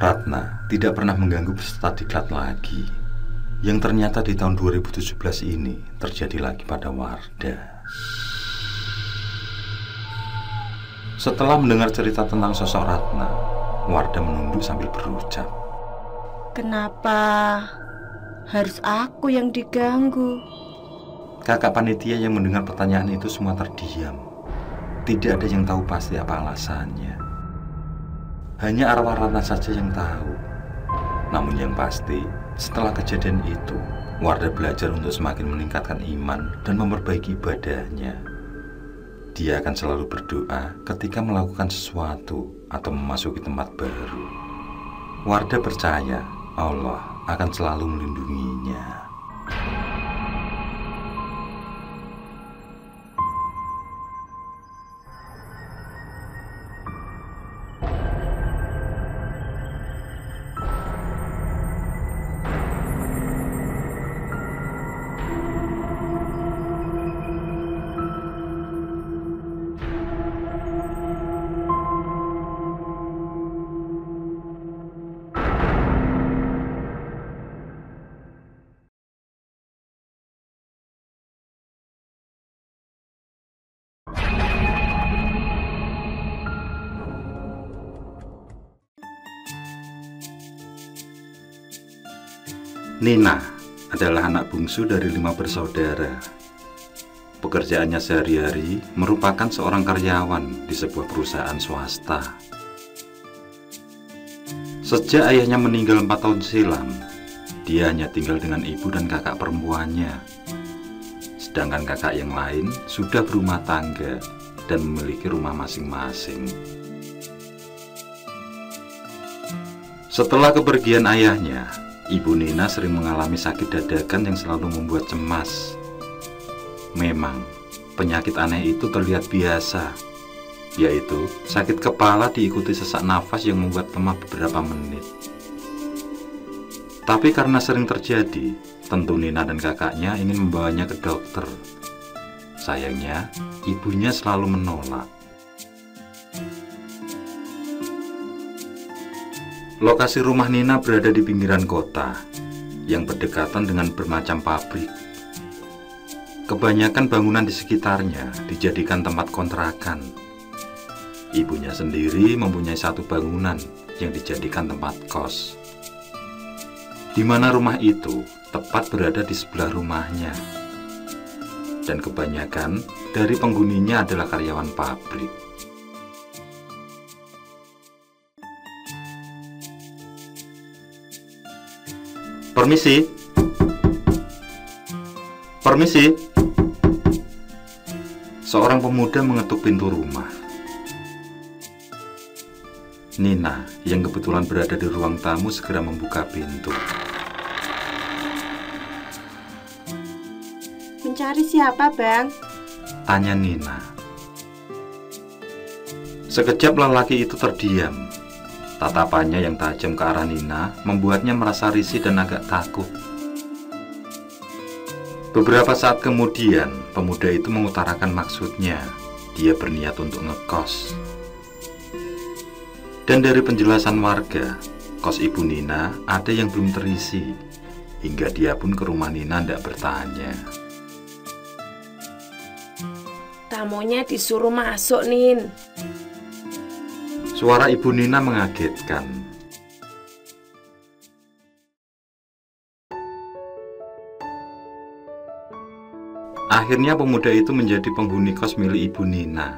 Ratna tidak pernah mengganggu peserta diklat lagi. yang ternyata di tahun 2017 ini terjadi lagi pada Wardah. Setelah mendengar cerita tentang sosok Ratna, Wardah menunduk sambil berucap, Kenapa harus aku yang diganggu? Kakak panitia yang mendengar pertanyaan itu semua terdiam. Tidak ada yang tahu pasti apa alasannya. Hanya arwah Ratna saja yang tahu. Namun yang pasti, setelah kejadian itu, Wardah belajar untuk semakin meningkatkan iman dan memperbaiki ibadahnya. Dia akan selalu berdoa ketika melakukan sesuatu atau memasuki tempat baru. Wardah percaya Allah akan selalu melindunginya. Nina adalah anak bungsu dari 5 bersaudara. Pekerjaannya sehari-hari merupakan seorang karyawan di sebuah perusahaan swasta. Sejak ayahnya meninggal 4 tahun silam, dia hanya tinggal dengan ibu dan kakak perempuannya. Sedangkan kakak yang lain sudah berumah tangga dan memiliki rumah masing-masing. Setelah kepergian ayahnya, Ibu Nina sering mengalami sakit dadakan yang selalu membuat cemas. Memang, penyakit aneh itu terlihat biasa, yaitu sakit kepala diikuti sesak nafas yang membuat lemah beberapa menit. Tapi karena sering terjadi, tentu Nina dan kakaknya ingin membawanya ke dokter. Sayangnya, ibunya selalu menolak. Lokasi rumah Nina berada di pinggiran kota yang berdekatan dengan bermacam pabrik. Kebanyakan bangunan di sekitarnya dijadikan tempat kontrakan. Ibunya sendiri mempunyai 1 bangunan yang dijadikan tempat kos, di mana rumah itu tepat berada di sebelah rumahnya. Dan kebanyakan dari penghuninya adalah karyawan pabrik. Permisi. Permisi. Seorang pemuda mengetuk pintu rumah. Nina, yang kebetulan berada di ruang tamu, segera membuka pintu. Mencari siapa, Bang? Tanya Nina. Sekejap lelaki itu terdiam. Tatapannya yang tajam ke arah Nina membuatnya merasa risih dan agak takut. Beberapa saat kemudian, pemuda itu mengutarakan maksudnya. Dia berniat untuk ngekos. Dan dari penjelasan warga, kos ibu Nina ada yang belum terisi. Hingga dia pun ke rumah Nina tidak bertanya. Tamunya disuruh masuk, Nin. Suara ibu Nina mengagetkan. Akhirnya pemuda itu menjadi penghuni kos milik ibu Nina.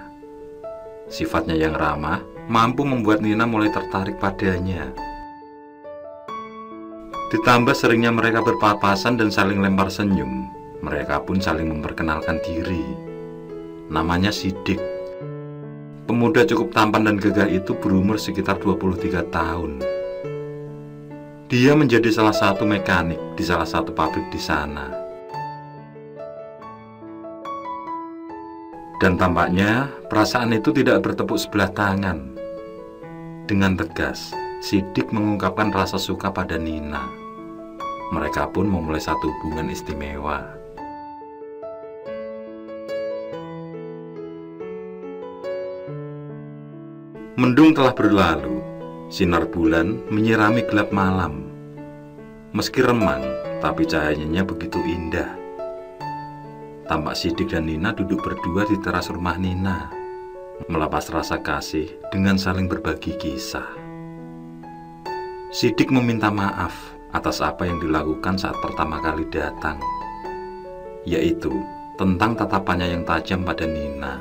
Sifatnya yang ramah mampu membuat Nina mulai tertarik padanya. Ditambah seringnya mereka berpapasan dan saling lempar senyum, mereka pun saling memperkenalkan diri. Namanya Sidik. Pemuda cukup tampan dan gagah itu berumur sekitar 23 tahun. Dia menjadi salah satu mekanik di salah satu pabrik di sana. Dan tampaknya perasaan itu tidak bertepuk sebelah tangan. Dengan tegas, Sidik mengungkapkan rasa suka pada Nina. Mereka pun memulai satu hubungan istimewa. Mendung telah berlalu, sinar bulan menyirami gelap malam. Meski remang, tapi cahayanya begitu indah. Tampak Sidik dan Nina duduk berdua di teras rumah Nina, melepas rasa kasih dengan saling berbagi kisah. Sidik meminta maaf atas apa yang dilakukan saat pertama kali datang, yaitu tentang tatapannya yang tajam pada Nina.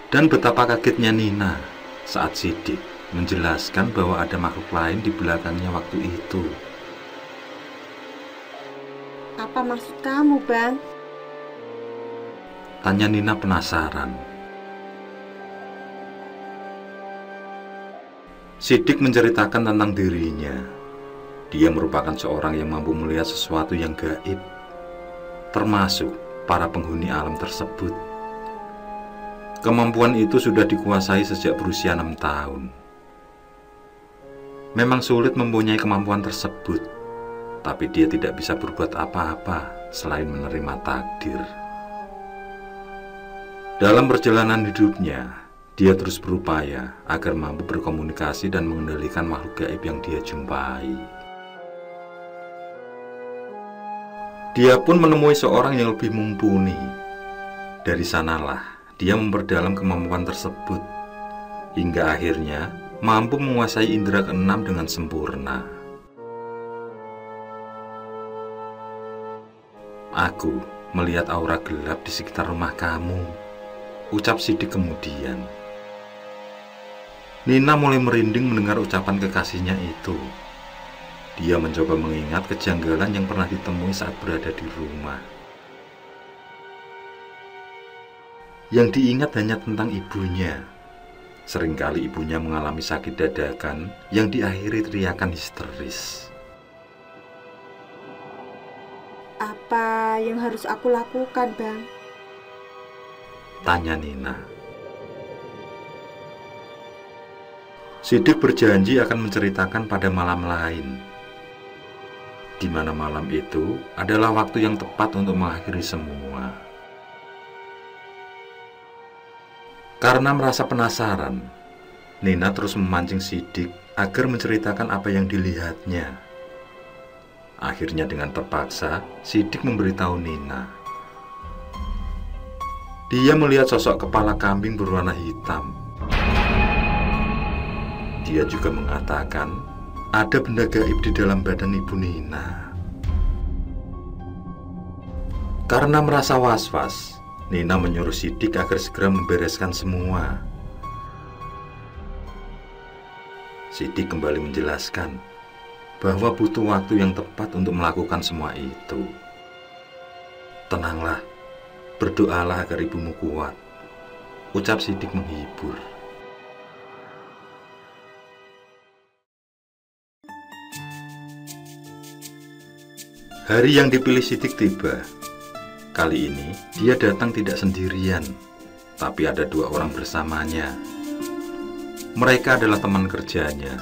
Dan betapa kagetnya Nina saat Sidik menjelaskan bahwa ada makhluk lain di belakangnya waktu itu. Apa maksud kamu, Bang? Tanya Nina penasaran. Sidik menceritakan tentang dirinya. Dia merupakan seorang yang mampu melihat sesuatu yang gaib, termasuk para penghuni alam tersebut. Kemampuan itu sudah dikuasai sejak berusia 6 tahun. Memang sulit mempunyai kemampuan tersebut, tapi dia tidak bisa berbuat apa-apa selain menerima takdir. Dalam perjalanan hidupnya, dia terus berupaya agar mampu berkomunikasi dan mengendalikan makhluk gaib yang dia jumpai. Dia pun menemui seorang yang lebih mumpuni. Dari sanalah dia memperdalam kemampuan tersebut, hingga akhirnya mampu menguasai indera keenam dengan sempurna. Aku melihat aura gelap di sekitar rumah kamu, ucap Sidik kemudian. Nina mulai merinding mendengar ucapan kekasihnya itu. Dia mencoba mengingat kejanggalan yang pernah ditemui saat berada di rumah. Yang diingat hanya tentang ibunya. Seringkali ibunya mengalami sakit dadakan yang diakhiri teriakan histeris. Apa yang harus aku lakukan, Bang? Tanya Nina. Sidik berjanji akan menceritakan pada malam lain, di mana malam itu adalah waktu yang tepat untuk mengakhiri semua. Karena merasa penasaran, Nina terus memancing Sidik agar menceritakan apa yang dilihatnya. Akhirnya dengan terpaksa, Sidik memberitahu Nina. Dia melihat sosok kepala kambing berwarna hitam. Dia juga mengatakan ada benda gaib di dalam badan ibu Nina. Karena merasa was-was, Nina menyuruh Sidik agar segera membereskan semua. Sidik kembali menjelaskan bahwa butuh waktu yang tepat untuk melakukan semua itu. Tenanglah, berdoalah agar ibumu kuat, ucap Sidik menghibur. Hari yang dipilih Sidik tiba. Kali ini dia datang tidak sendirian, tapi ada 2 orang bersamanya. Mereka adalah teman kerjanya.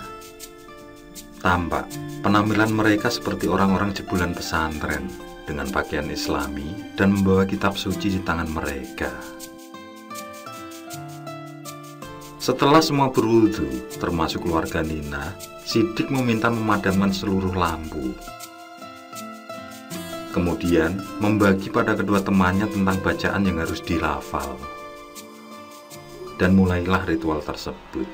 Tampak penampilan mereka seperti orang-orang jebulan pesantren dengan pakaian Islami dan membawa kitab suci di tangan mereka. Setelah semua berwudu, termasuk keluarga Nina, Sidik meminta memadamkan seluruh lampu. Kemudian membagi pada kedua temannya tentang bacaan yang harus dilafal. Dan mulailah ritual tersebut.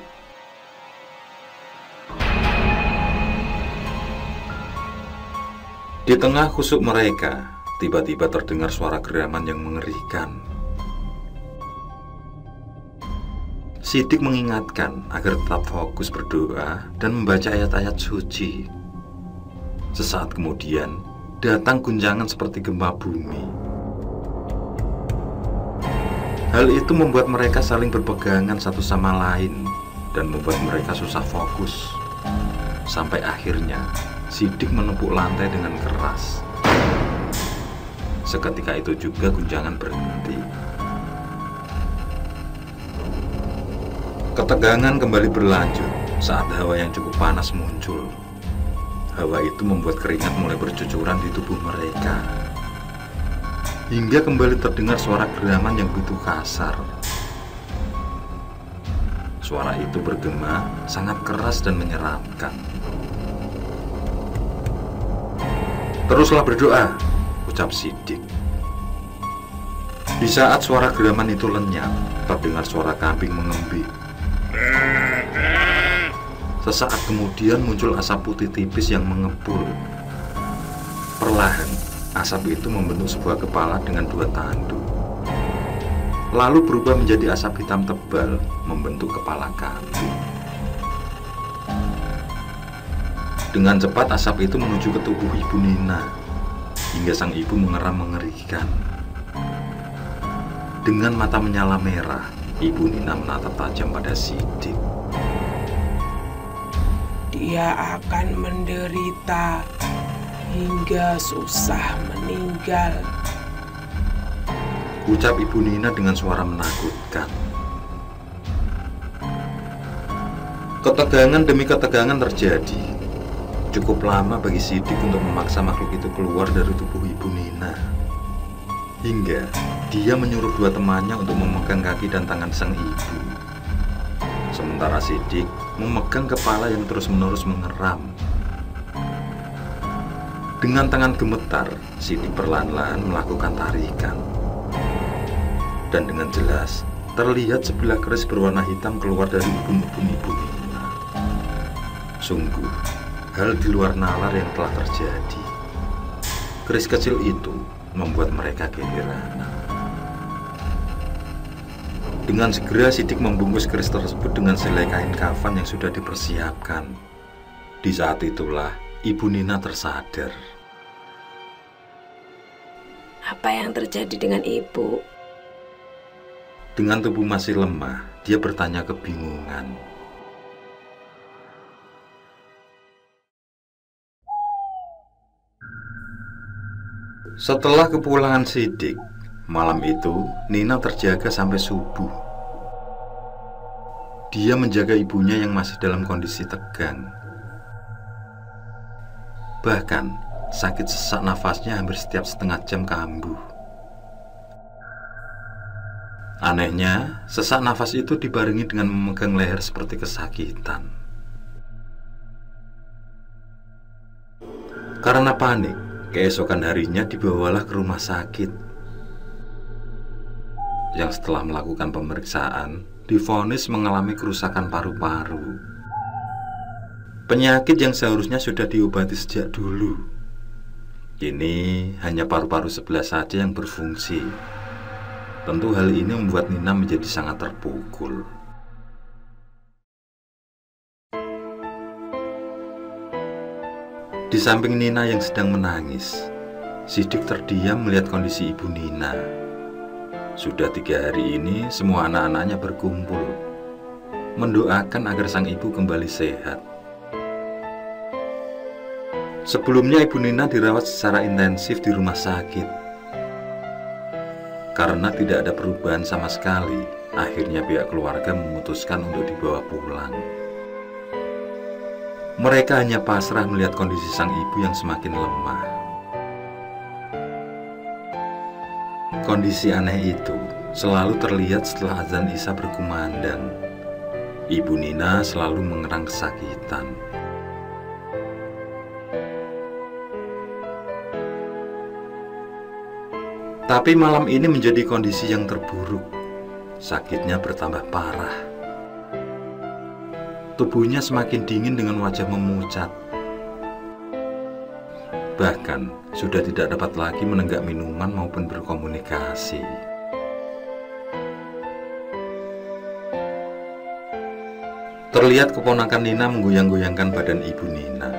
Di tengah khusyuk mereka, tiba-tiba terdengar suara geraman yang mengerikan. Sidik mengingatkan agar tetap fokus berdoa dan membaca ayat-ayat suci. Sesaat kemudian, datang guncangan seperti gempa bumi. Hal itu membuat mereka saling berpegangan satu sama lain dan membuat mereka susah fokus. Sampai akhirnya, Sidik menepuk lantai dengan keras. Seketika itu juga guncangan berhenti. Ketegangan kembali berlanjut saat hawa yang cukup panas muncul. Hawa itu membuat keringat mulai bercucuran di tubuh mereka. Hingga kembali terdengar suara geraman yang begitu kasar. Suara itu bergema sangat keras dan menyeramkan. Teruslah berdoa, ucap Sidik. Di saat suara geraman itu lenyap, terdengar suara kambing mengembik. Sesaat kemudian muncul asap putih tipis yang mengepul. Perlahan, asap itu membentuk sebuah kepala dengan 2 tanduk. Lalu berubah menjadi asap hitam tebal, membentuk kepala kambing. Dengan cepat asap itu menuju ke tubuh Ibu Nina, hingga sang ibu mengeram mengerikan. Dengan mata menyala merah, Ibu Nina menatap tajam pada Sidik. Dia akan menderita hingga susah meninggal, ucap Ibu Nina dengan suara menakutkan. Ketegangan demi ketegangan terjadi. Cukup lama bagi Sidik untuk memaksa makhluk itu keluar dari tubuh Ibu Nina. Hingga dia menyuruh 2 temannya untuk memegang kaki dan tangan sang ibu. Sementara Sidik memegang kepala yang terus-menerus mengeram. Dengan tangan gemetar, Sidik perlahan-lahan melakukan tarikan. Dan dengan jelas, terlihat sebilah keris berwarna hitam keluar dari ubun-ubun Ibu Nina. Sungguh, hal di luar nalar yang telah terjadi. Keris kecil itu membuat mereka keheranan. Dengan segera Sidik membungkus keris tersebut dengan selai kain kafan yang sudah dipersiapkan. Di saat itulah Ibu Nina tersadar. Apa yang terjadi dengan ibu? Dengan tubuh masih lemah, dia bertanya kebingungan. Setelah kepulangan Sidik, malam itu Nina terjaga sampai subuh. Dia menjaga ibunya yang masih dalam kondisi tegang. Bahkan sakit sesak nafasnya hampir setiap setengah jam kambuh. Anehnya, sesak nafas itu dibarengi dengan memegang leher seperti kesakitan. Karena panik, keesokan harinya dibawalah ke rumah sakit. Yang setelah melakukan pemeriksaan, divonis mengalami kerusakan paru-paru. Penyakit yang seharusnya sudah diobati sejak dulu. Kini hanya paru-paru sebelah saja yang berfungsi. Tentu hal ini membuat Nina menjadi sangat terpukul. Di samping Nina yang sedang menangis, Sidik terdiam melihat kondisi Ibu Nina. Sudah 3 hari ini semua anak-anaknya berkumpul, mendoakan agar sang ibu kembali sehat. Sebelumnya Ibu Nina dirawat secara intensif di rumah sakit. Karena tidak ada perubahan sama sekali, akhirnya pihak keluarga memutuskan untuk dibawa pulang. Mereka hanya pasrah melihat kondisi sang ibu yang semakin lemah. Kondisi aneh itu selalu terlihat setelah azan Isya berkumandang. Ibu Nina selalu mengerang kesakitan. Tapi malam ini menjadi kondisi yang terburuk. Sakitnya bertambah parah. Tubuhnya semakin dingin dengan wajah memucat. Bahkan sudah tidak dapat lagi menenggak minuman maupun berkomunikasi. Terlihat keponakan Nina menggoyang-goyangkan badan Ibu Nina.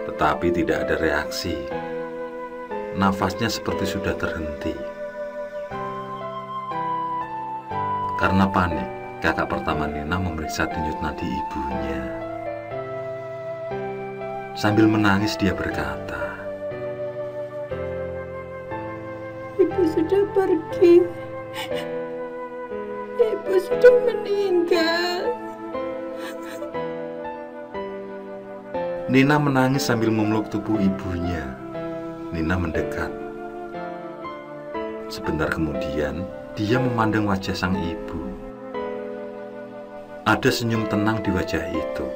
Tetapi tidak ada reaksi. Nafasnya seperti sudah terhenti. Karena panik, kakak pertama Nina memeriksa denyut nadi ibunya. Sambil menangis dia berkata, Ibu sudah pergi. Ibu sudah meninggal. Nina menangis sambil memeluk tubuh ibunya. Nina mendekat. Sebentar kemudian, dia memandang wajah sang ibu. Ada senyum tenang di wajah itu,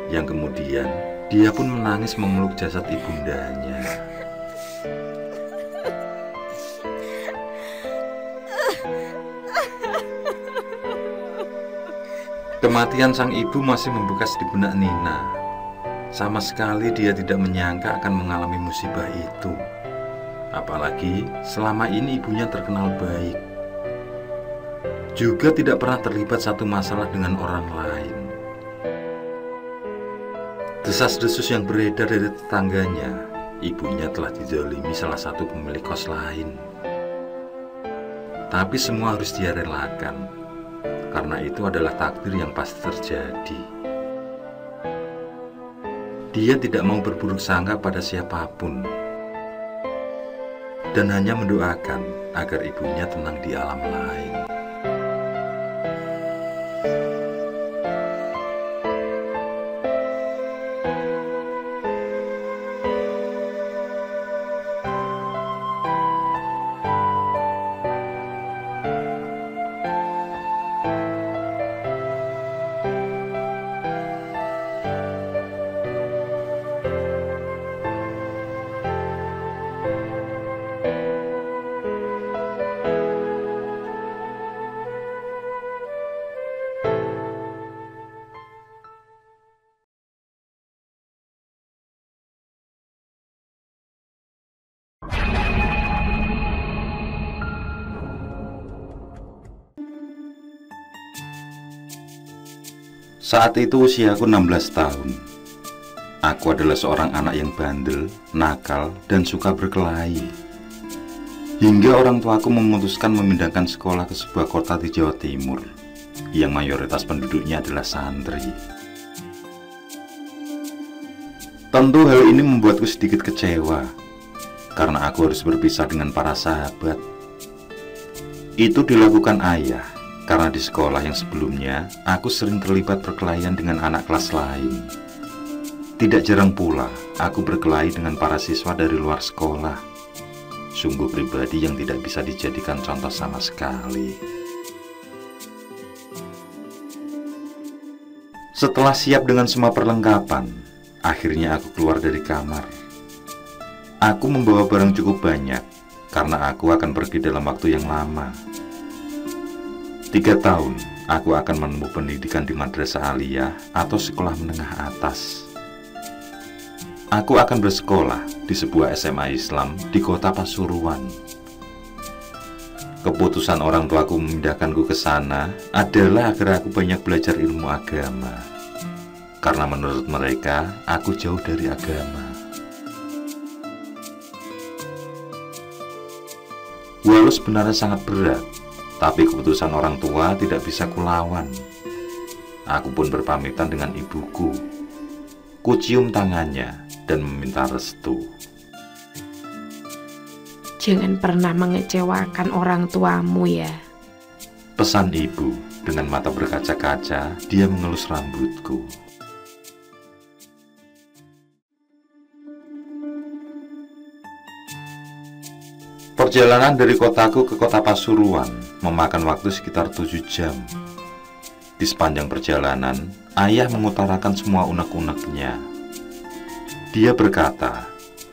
yang kemudian Dia pun menangis memeluk jasad ibundanya. Kematian sang ibu masih membekas di benak Nina. Sama sekali dia tidak menyangka akan mengalami musibah itu. Apalagi selama ini ibunya terkenal baik. Juga tidak pernah terlibat satu masalah dengan orang lain. Desas-desus yang beredar dari tetangganya, ibunya telah dizalimi salah satu pemilik kos lain. Tapi semua harus dia relakan, karena itu adalah takdir yang pasti terjadi. Dia tidak mau berburuk sangka pada siapapun, dan hanya mendoakan agar ibunya tenang di alam lain. Saat itu usiaku 16 tahun. Aku adalah seorang anak yang bandel, nakal, dan suka berkelahi. Hingga orang tuaku memutuskan memindahkan sekolah ke sebuah kota di Jawa Timur, yang mayoritas penduduknya adalah santri. Tentu hal ini membuatku sedikit kecewa, karena aku harus berpisah dengan para sahabat. Itu dilakukan ayah, karena di sekolah yang sebelumnya, aku sering terlibat perkelahian dengan anak kelas lain. Tidak jarang pula, aku berkelahi dengan para siswa dari luar sekolah. Sungguh pribadi yang tidak bisa dijadikan contoh sama sekali. Setelah siap dengan semua perlengkapan, akhirnya aku keluar dari kamar. Aku membawa barang cukup banyak, karena aku akan pergi dalam waktu yang lama. 3 tahun, aku akan menempuh pendidikan di madrasah aliyah atau sekolah menengah atas. Aku akan bersekolah di sebuah SMA Islam di kota Pasuruan. Keputusan orang tuaku memindahkanku ke sana adalah agar aku banyak belajar ilmu agama. Karena menurut mereka, aku jauh dari agama. Walau sebenarnya sangat berat, tapi keputusan orang tua tidak bisa kulawan. Aku pun berpamitan dengan ibuku. Kucium tangannya dan meminta restu. Jangan pernah mengecewakan orang tuamu ya. Pesan ibu. Dengan mata berkaca-kaca, dia mengelus rambutku. Perjalanan dari kotaku ke kota Pasuruan memakan waktu sekitar 7 jam. Di sepanjang perjalanan, ayah mengutarakan semua unek-uneknya. Dia berkata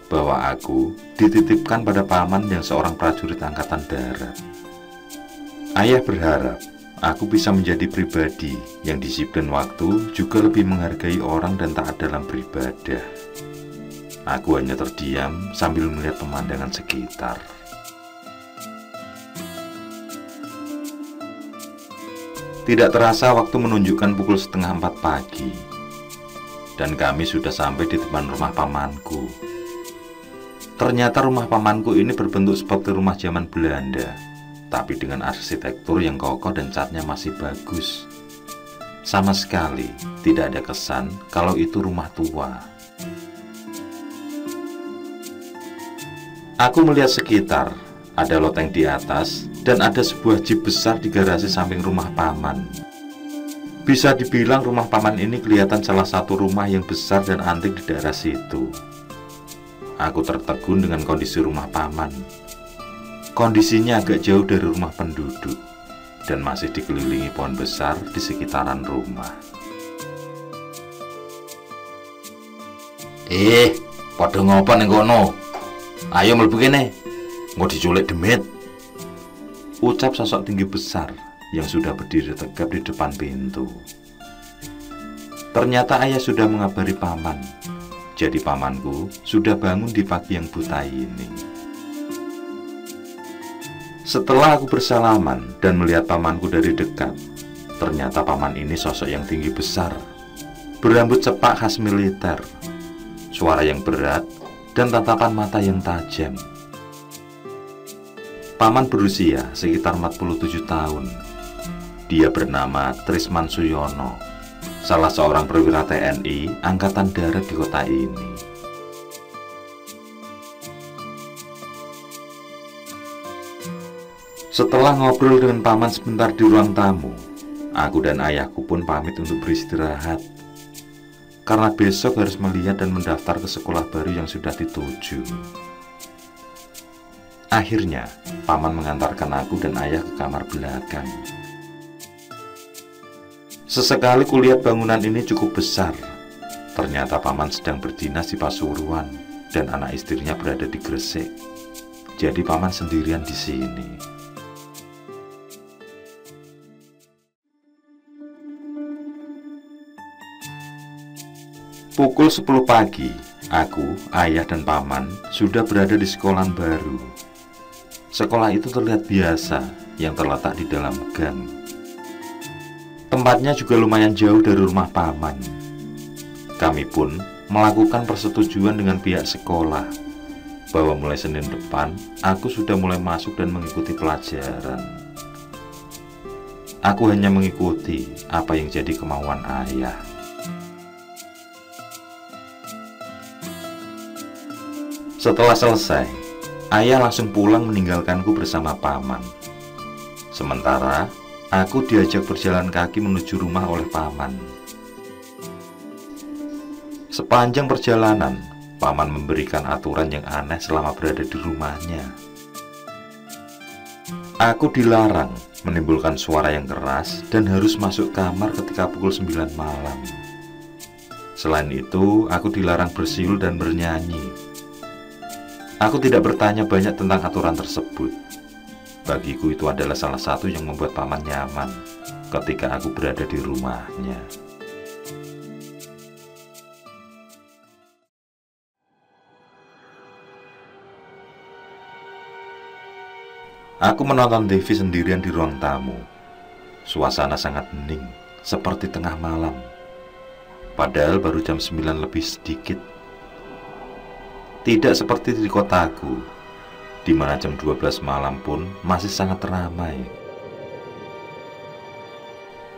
bahwa aku dititipkan pada paman yang seorang prajurit angkatan darat. Ayah berharap aku bisa menjadi pribadi yang disiplin waktu, juga lebih menghargai orang dan taat dalam beribadah. Aku hanya terdiam sambil melihat pemandangan sekitar. Tidak terasa waktu menunjukkan pukul 3:30 pagi, dan kami sudah sampai di depan rumah pamanku. Ternyata rumah pamanku ini berbentuk seperti rumah zaman Belanda, tapi dengan arsitektur yang kokoh dan catnya masih bagus. Sama sekali tidak ada kesan kalau itu rumah tua. Aku melihat sekitar. Ada loteng di atas, dan ada sebuah jeep besar di garasi samping rumah paman. Bisa dibilang rumah paman ini kelihatan salah satu rumah yang besar dan antik di daerah situ. Aku tertegun dengan kondisi rumah paman. Kondisinya agak jauh dari rumah penduduk, dan masih dikelilingi pohon besar di sekitaran rumah. Padha ngopo ning kono? Ayo mlebu kene. Mau diculik demit. Ucap sosok tinggi besar yang sudah berdiri tegap di depan pintu. Ternyata ayah sudah mengabari paman. Jadi pamanku sudah bangun di pagi yang buta ini. Setelah aku bersalaman dan melihat pamanku dari dekat, ternyata paman ini sosok yang tinggi besar, berambut cepak khas militer, suara yang berat, dan tatapan mata yang tajam. Paman berusia sekitar 47 tahun. Dia bernama Trisman Suyono, salah seorang perwira TNI Angkatan Darat di kota ini. Setelah ngobrol dengan paman sebentar di ruang tamu, aku dan ayahku pun pamit untuk beristirahat, karena besok harus melihat dan mendaftar ke sekolah baru yang sudah dituju. Akhirnya, paman mengantarkan aku dan ayah ke kamar belakang. Sesekali kulihat bangunan ini cukup besar. Ternyata paman sedang berdinas di Pasuruan dan anak istrinya berada di Gresik. Jadi paman sendirian di sini. Pukul 10 pagi, aku, ayah, dan paman sudah berada di sekolah baru. Sekolah itu terlihat biasa, yang terletak di dalam gang. Tempatnya juga lumayan jauh dari rumah paman. Kami pun melakukan persetujuan dengan pihak sekolah bahwa mulai Senin depan aku sudah mulai masuk dan mengikuti pelajaran. Aku hanya mengikuti apa yang jadi kemauan ayah. Setelah selesai, ayah langsung pulang meninggalkanku bersama paman. Sementara aku diajak berjalan kaki menuju rumah oleh paman. Sepanjang perjalanan, paman memberikan aturan yang aneh selama berada di rumahnya. Aku dilarang menimbulkan suara yang keras dan harus masuk kamar ketika pukul 9 malam. Selain itu, aku dilarang bersiul dan bernyanyi. Aku tidak bertanya banyak tentang aturan tersebut. Bagiku itu adalah salah satu yang membuat paman nyaman ketika aku berada di rumahnya. Aku menonton TV sendirian di ruang tamu. Suasana sangat hening, seperti tengah malam. Padahal baru jam 9 lebih sedikit. Tidak seperti di kotaku, di mana jam 12 malam pun masih sangat ramai.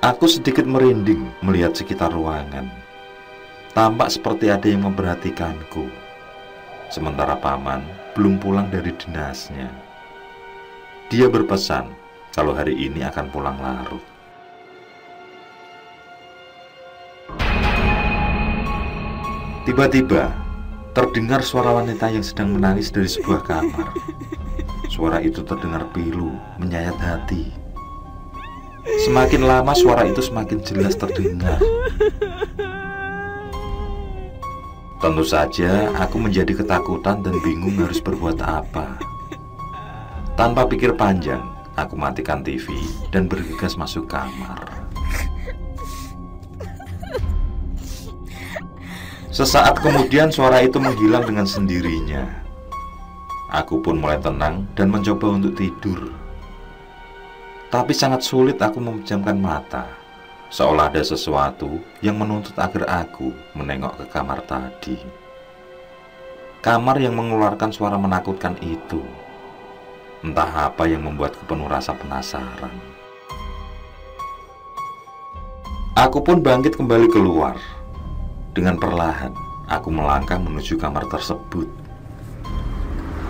Aku sedikit merinding melihat sekitar ruangan. Tampak seperti ada yang memperhatikanku. Sementara paman belum pulang dari dinasnya. Dia berpesan kalau hari ini akan pulang larut. Tiba-tiba terdengar suara wanita yang sedang menangis dari sebuah kamar. Suara itu terdengar pilu, menyayat hati. Semakin lama suara itu semakin jelas terdengar. Tentu saja aku menjadi ketakutan dan bingung harus berbuat apa. Tanpa pikir panjang, aku matikan TV dan bergegas masuk kamar. Sesaat kemudian suara itu menghilang dengan sendirinya. Aku pun mulai tenang dan mencoba untuk tidur. Tapi sangat sulit aku memejamkan mata, seolah ada sesuatu yang menuntut agar aku menengok ke kamar tadi. Kamar yang mengeluarkan suara menakutkan itu. Entah apa yang membuatku penuh rasa penasaran. Aku pun bangkit kembali keluar. Dengan perlahan, aku melangkah menuju kamar tersebut.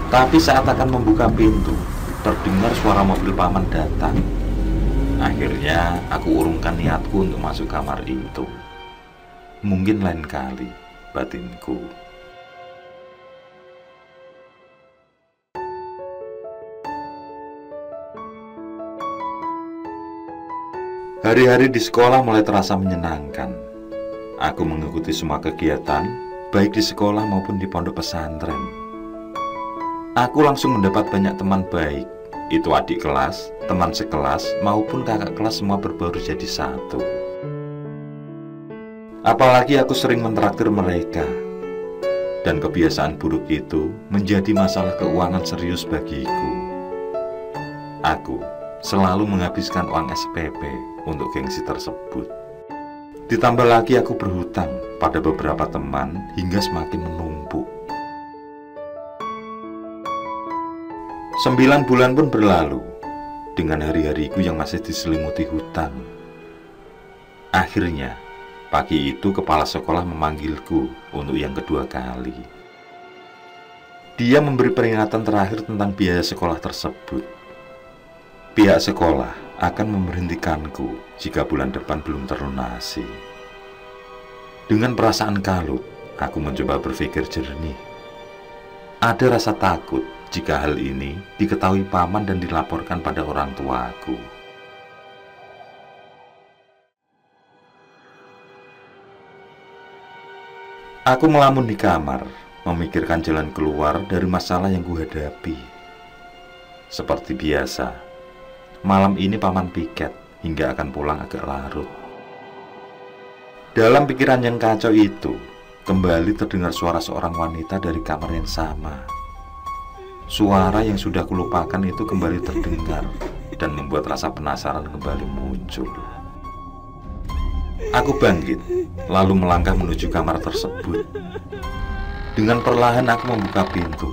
Tapi saat akan membuka pintu, terdengar suara mobil paman datang. Akhirnya, aku urungkan niatku untuk masuk kamar itu. Mungkin lain kali, batinku. Hari-hari di sekolah mulai terasa menyenangkan. Aku mengikuti semua kegiatan baik di sekolah maupun di pondok pesantren. Aku langsung mendapat banyak teman baik, itu adik kelas, teman sekelas, maupun kakak kelas semua berbaur jadi satu. Apalagi aku sering mentraktir mereka. Dan kebiasaan buruk itu menjadi masalah keuangan serius bagiku. Aku selalu menghabiskan uang SPP untuk gengsi tersebut. Ditambah lagi aku berhutang pada beberapa teman hingga semakin menumpuk. 9 bulan pun berlalu dengan hari-hariku yang masih diselimuti hutang. Akhirnya pagi itu kepala sekolah memanggilku untuk yang kedua kali. Dia memberi peringatan terakhir tentang biaya sekolah tersebut. Pihak sekolah akan memberhentikanku jika bulan depan belum terlunasi. Dengan perasaan kalut, aku mencoba berpikir jernih. Ada rasa takut jika hal ini diketahui paman dan dilaporkan pada orang tuaku. Aku melamun di kamar, memikirkan jalan keluar dari masalah yang kuhadapi. Seperti biasa, malam ini paman piket hingga akan pulang agak larut. Dalam pikiran yang kacau itu, kembali terdengar suara seorang wanita dari kamar yang sama. Suara yang sudah kulupakan itu kembali terdengar dan membuat rasa penasaran kembali muncul. Aku bangkit, lalu melangkah menuju kamar tersebut. Dengan perlahan aku membuka pintu.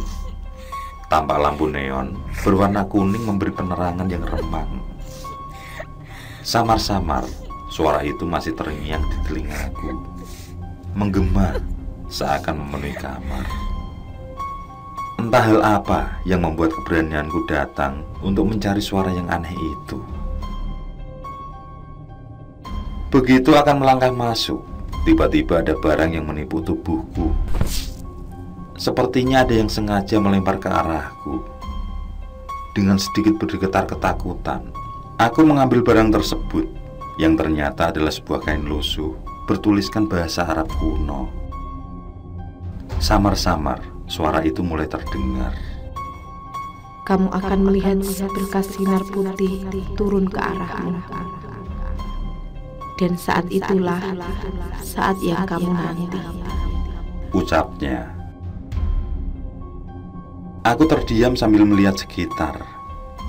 Tampak lampu neon berwarna kuning memberi penerangan yang remang. Samar-samar, suara itu masih terngiang di telingaku, menggema seakan memenuhi kamar. Entah hal apa yang membuat keberanianku datang untuk mencari suara yang aneh itu. Begitu akan melangkah masuk, tiba-tiba ada barang yang menipu tubuhku. Sepertinya ada yang sengaja melempar ke arahku. Dengan sedikit bergetar ketakutan, aku mengambil barang tersebut, yang ternyata adalah sebuah kain lusuh bertuliskan bahasa Arab kuno. Samar-samar, suara itu mulai terdengar. Kamu akan melihat seberkas sinar putih turun ke arahmu. Dan saat itulah saat yang kamu nanti. Ucapnya. Aku terdiam sambil melihat sekitar.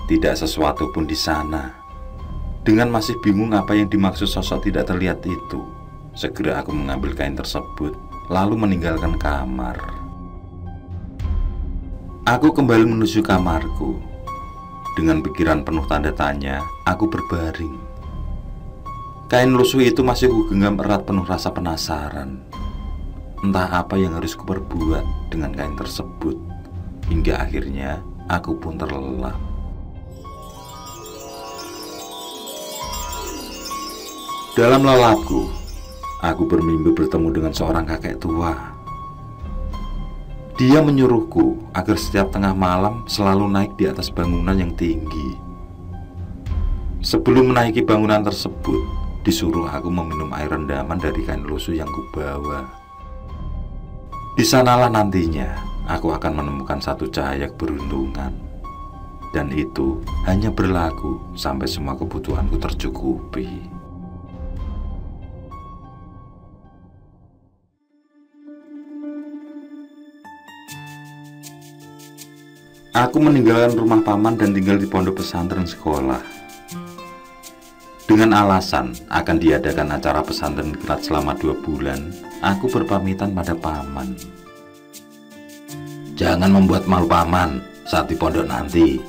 Tidak sesuatu pun di sana. Dengan masih bingung apa yang dimaksud sosok tidak terlihat itu, segera aku mengambil kain tersebut, lalu meninggalkan kamar. Aku kembali menuju kamarku. Dengan pikiran penuh tanda tanya, aku berbaring. Kain lusuh itu masih kugenggam erat penuh rasa penasaran. Entah apa yang harus kuperbuat dengan kain tersebut. Hingga akhirnya aku pun terlelap. Dalam lelapku, aku bermimpi bertemu dengan seorang kakek tua. Dia menyuruhku agar setiap tengah malam selalu naik di atas bangunan yang tinggi. Sebelum menaiki bangunan tersebut, disuruh aku meminum air rendaman dari kain lusuh yang kubawa. Di sanalah nantinya aku akan menemukan satu cahaya keberuntungan. Dan itu hanya berlaku sampai semua kebutuhanku tercukupi. Aku meninggalkan rumah paman dan tinggal di pondok pesantren sekolah. Dengan alasan akan diadakan acara pesantren kilat selama 2 bulan, aku berpamitan pada paman. Jangan membuat malu paman saat di pondok nanti,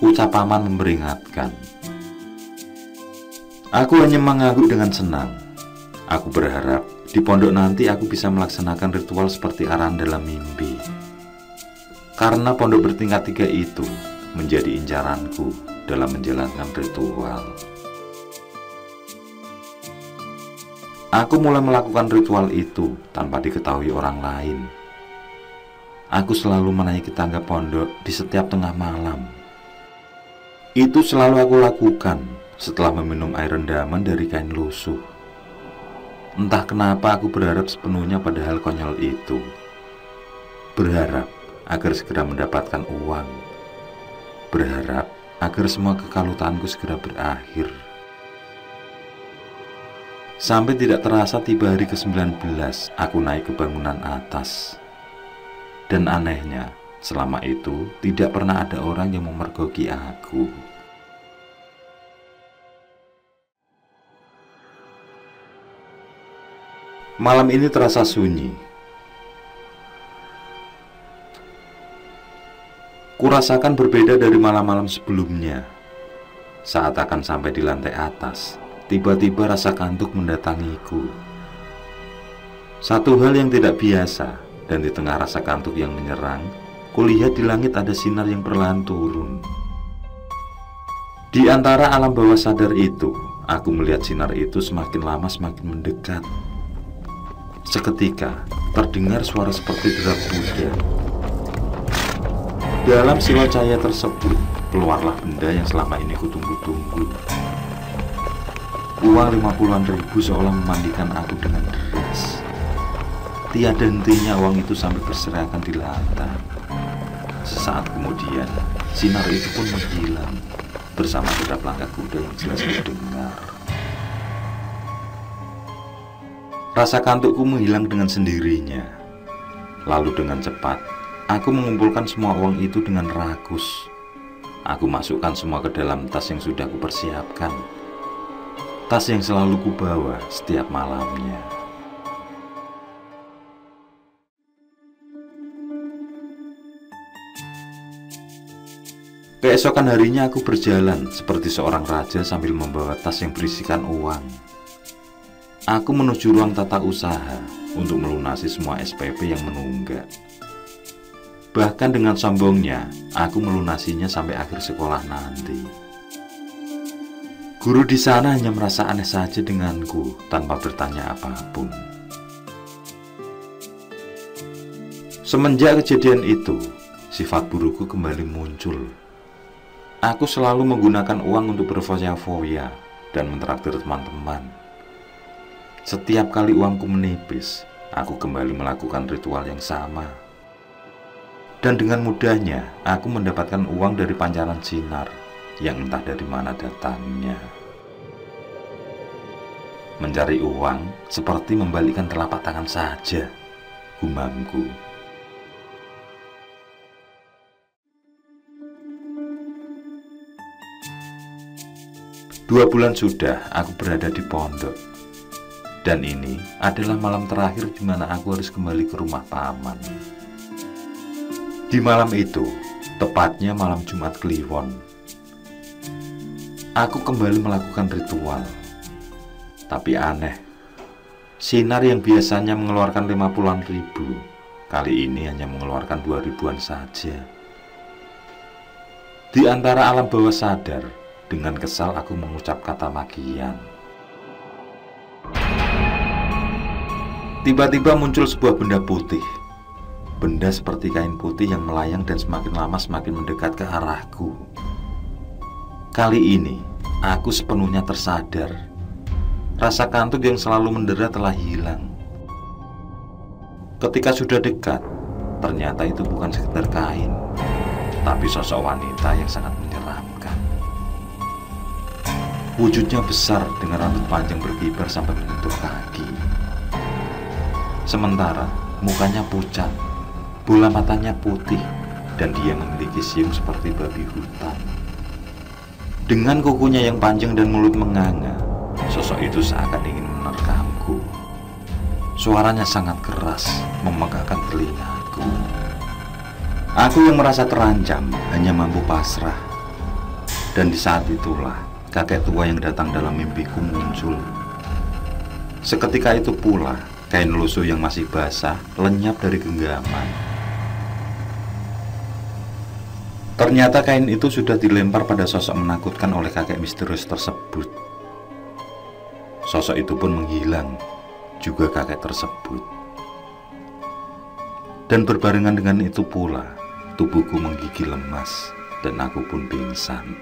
ucap paman memperingatkan. Aku hanya mengangguk dengan senang. Aku berharap di pondok nanti aku bisa melaksanakan ritual seperti arahan dalam mimpi. Karena pondok bertingkat 3 itu menjadi incaranku dalam menjalankan ritual. Aku mulai melakukan ritual itu tanpa diketahui orang lain. Aku selalu menaiki tangga pondok di setiap tengah malam. Itu selalu aku lakukan setelah meminum air rendaman dari kain lusuh. Entah kenapa aku berharap sepenuhnya pada hal konyol itu. Berharap agar segera mendapatkan uang. Berharap agar semua kekalutanku segera berakhir. Sampai tidak terasa tiba hari ke-19, aku naik ke bangunan atas. Dan anehnya, selama itu tidak pernah ada orang yang memergoki aku. Malam ini terasa sunyi. Kurasakan berbeda dari malam-malam sebelumnya. Saat akan sampai di lantai atas, tiba-tiba rasa kantuk mendatangiku. Satu hal yang tidak biasa, dan di tengah rasa kantuk yang menyerang, kulihat di langit ada sinar yang perlahan turun. Di antara alam bawah sadar itu, aku melihat sinar itu semakin lama semakin mendekat. Seketika, terdengar suara seperti derak kuda. Dalam silau cahaya tersebut, keluarlah benda yang selama ini kutunggu-tunggu. Uang 50-an ribu seolah memandikan aku dengan deras. Tiada hentinya uang itu sampai berserakan di lantai. Sesaat kemudian, sinar itu pun menghilang bersama derap langkah kuda yang jelas terdengar. Rasa kantukku menghilang dengan sendirinya. Lalu dengan cepat, aku mengumpulkan semua uang itu dengan rakus. Aku masukkan semua ke dalam tas yang sudah kupersiapkan. Tas yang selalu kubawa setiap malamnya. Keesokan harinya aku berjalan seperti seorang raja sambil membawa tas yang berisikan uang. Aku menuju ruang tata usaha untuk melunasi semua SPP yang menunggak. Bahkan dengan sombongnya, aku melunasinya sampai akhir sekolah nanti. Guru di sana hanya merasa aneh saja denganku tanpa bertanya apapun. Semenjak kejadian itu, sifat burukku kembali muncul. Aku selalu menggunakan uang untuk berfoya-foya dan mentraktir teman-teman. Setiap kali uangku menipis, aku kembali melakukan ritual yang sama. Dan dengan mudahnya, aku mendapatkan uang dari pancaran sinar yang entah dari mana datangnya. Mencari uang seperti membalikkan telapak tangan saja, gumamku. 2 bulan sudah aku berada di pondok. Dan ini adalah malam terakhir di mana aku harus kembali ke rumah paman. Di malam itu, tepatnya malam Jumat Kliwon, aku kembali melakukan ritual. Tapi aneh, sinar yang biasanya mengeluarkan 50-an ribu, kali ini hanya mengeluarkan 2 ribuan saja. Di antara alam bawah sadar, dengan kesal aku mengucap kata magian. Tiba-tiba muncul sebuah benda putih. Benda seperti kain putih yang melayang dan semakin lama semakin mendekat ke arahku. Kali ini, aku sepenuhnya tersadar. Rasa kantuk yang selalu mendera telah hilang. Ketika sudah dekat, ternyata itu bukan sekedar kain, tapi sosok wanita yang sangat menyeramkan. Wujudnya besar dengan rambut panjang berkibar sampai menyentuh kaki. Sementara mukanya pucat, bola matanya putih, dan dia memiliki siung seperti babi hutan. Dengan kukunya yang panjang dan mulut menganga, sosok itu seakan ingin menerkamku. Suaranya sangat keras, memegahkan telingaku. Aku yang merasa terancam hanya mampu pasrah. Dan di saat itulah kakek tua yang datang dalam mimpiku muncul. Seketika itu pula kain lusuh yang masih basah lenyap dari genggaman. Ternyata kain itu sudah dilempar pada sosok menakutkan oleh kakek misterius tersebut. Sosok itu pun menghilang, juga kakek tersebut. Dan berbarengan dengan itu pula, tubuhku menggigil lemas dan aku pun pingsan.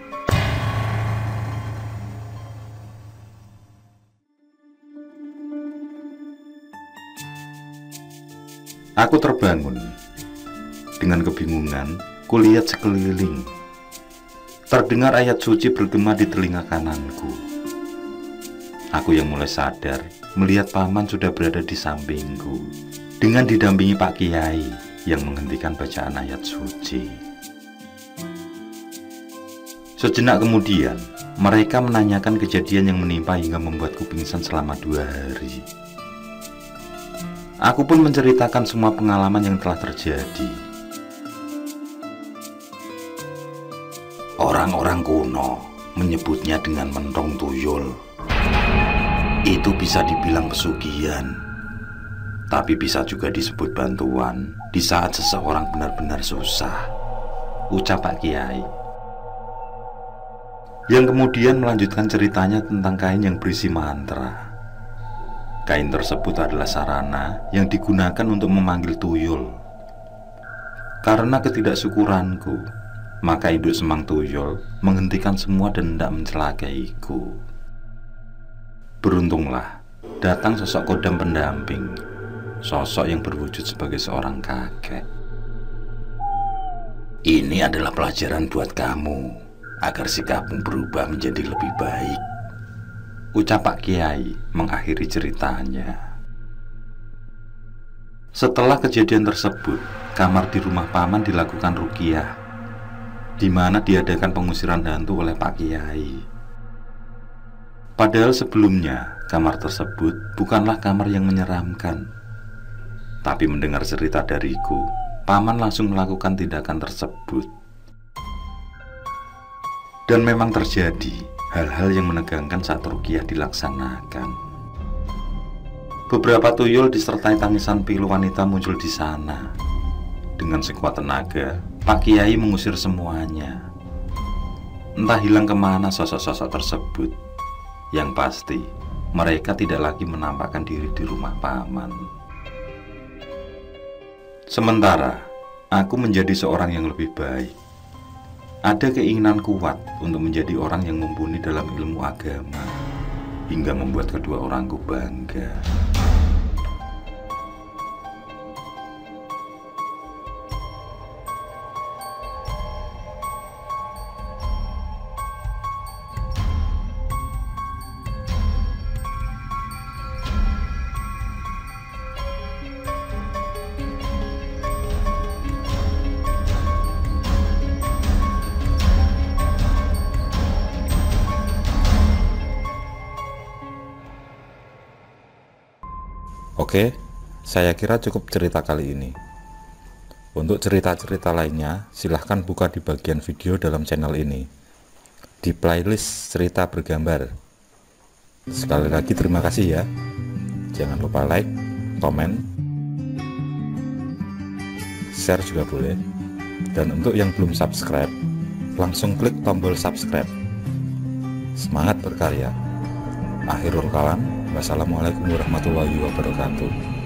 Aku terbangun. Dengan kebingungan, kulihat sekeliling. Terdengar ayat suci bergema di telinga kananku. Aku yang mulai sadar melihat paman sudah berada di sampingku, dengan didampingi Pak Kiai yang menghentikan bacaan ayat suci. Sejenak kemudian, mereka menanyakan kejadian yang menimpa hingga membuatku pingsan selama 2 hari. Aku pun menceritakan semua pengalaman yang telah terjadi. Orang-orang kuno menyebutnya dengan mentong tuyul. Itu bisa dibilang pesugihan, tapi bisa juga disebut bantuan di saat seseorang benar-benar susah, ucap Pak Kiai. Yang kemudian melanjutkan ceritanya tentang kain yang berisi mantra. Kain tersebut adalah sarana yang digunakan untuk memanggil tuyul. Karena ketidaksyukuranku, maka induk semang tuyul menghentikan semua dan hendak mencelakaiku. Beruntunglah datang sosok kodam pendamping, sosok yang berwujud sebagai seorang kakek. Ini adalah pelajaran buat kamu, agar sikapmu berubah menjadi lebih baik, ucap Pak Kiai mengakhiri ceritanya. Setelah kejadian tersebut, kamar di rumah paman dilakukan ruqyah, di mana diadakan pengusiran hantu oleh Pak Kiai. Padahal sebelumnya, kamar tersebut bukanlah kamar yang menyeramkan. Tapi mendengar cerita dariku, paman langsung melakukan tindakan tersebut. Dan memang terjadi hal-hal yang menegangkan saat ruqyah dilaksanakan. Beberapa tuyul disertai tangisan pilu wanita muncul di sana. Dengan sekuat tenaga, Pak Kiai mengusir semuanya. Entah hilang kemana sosok-sosok tersebut. Yang pasti, mereka tidak lagi menampakkan diri di rumah paman. Sementara, aku menjadi seorang yang lebih baik. Ada keinginan kuat untuk menjadi orang yang mumpuni dalam ilmu agama, hingga membuat kedua orangku bangga. Oke, saya kira cukup cerita kali ini. Untuk cerita-cerita lainnya, silahkan buka di bagian video dalam channel ini, di playlist cerita bergambar. Sekali lagi terima kasih ya. Jangan lupa like, komen, share juga boleh. Dan untuk yang belum subscribe, langsung klik tombol subscribe. Semangat berkarya. Akhirul kalam. Wassalamualaikum warahmatullahi wabarakatuh.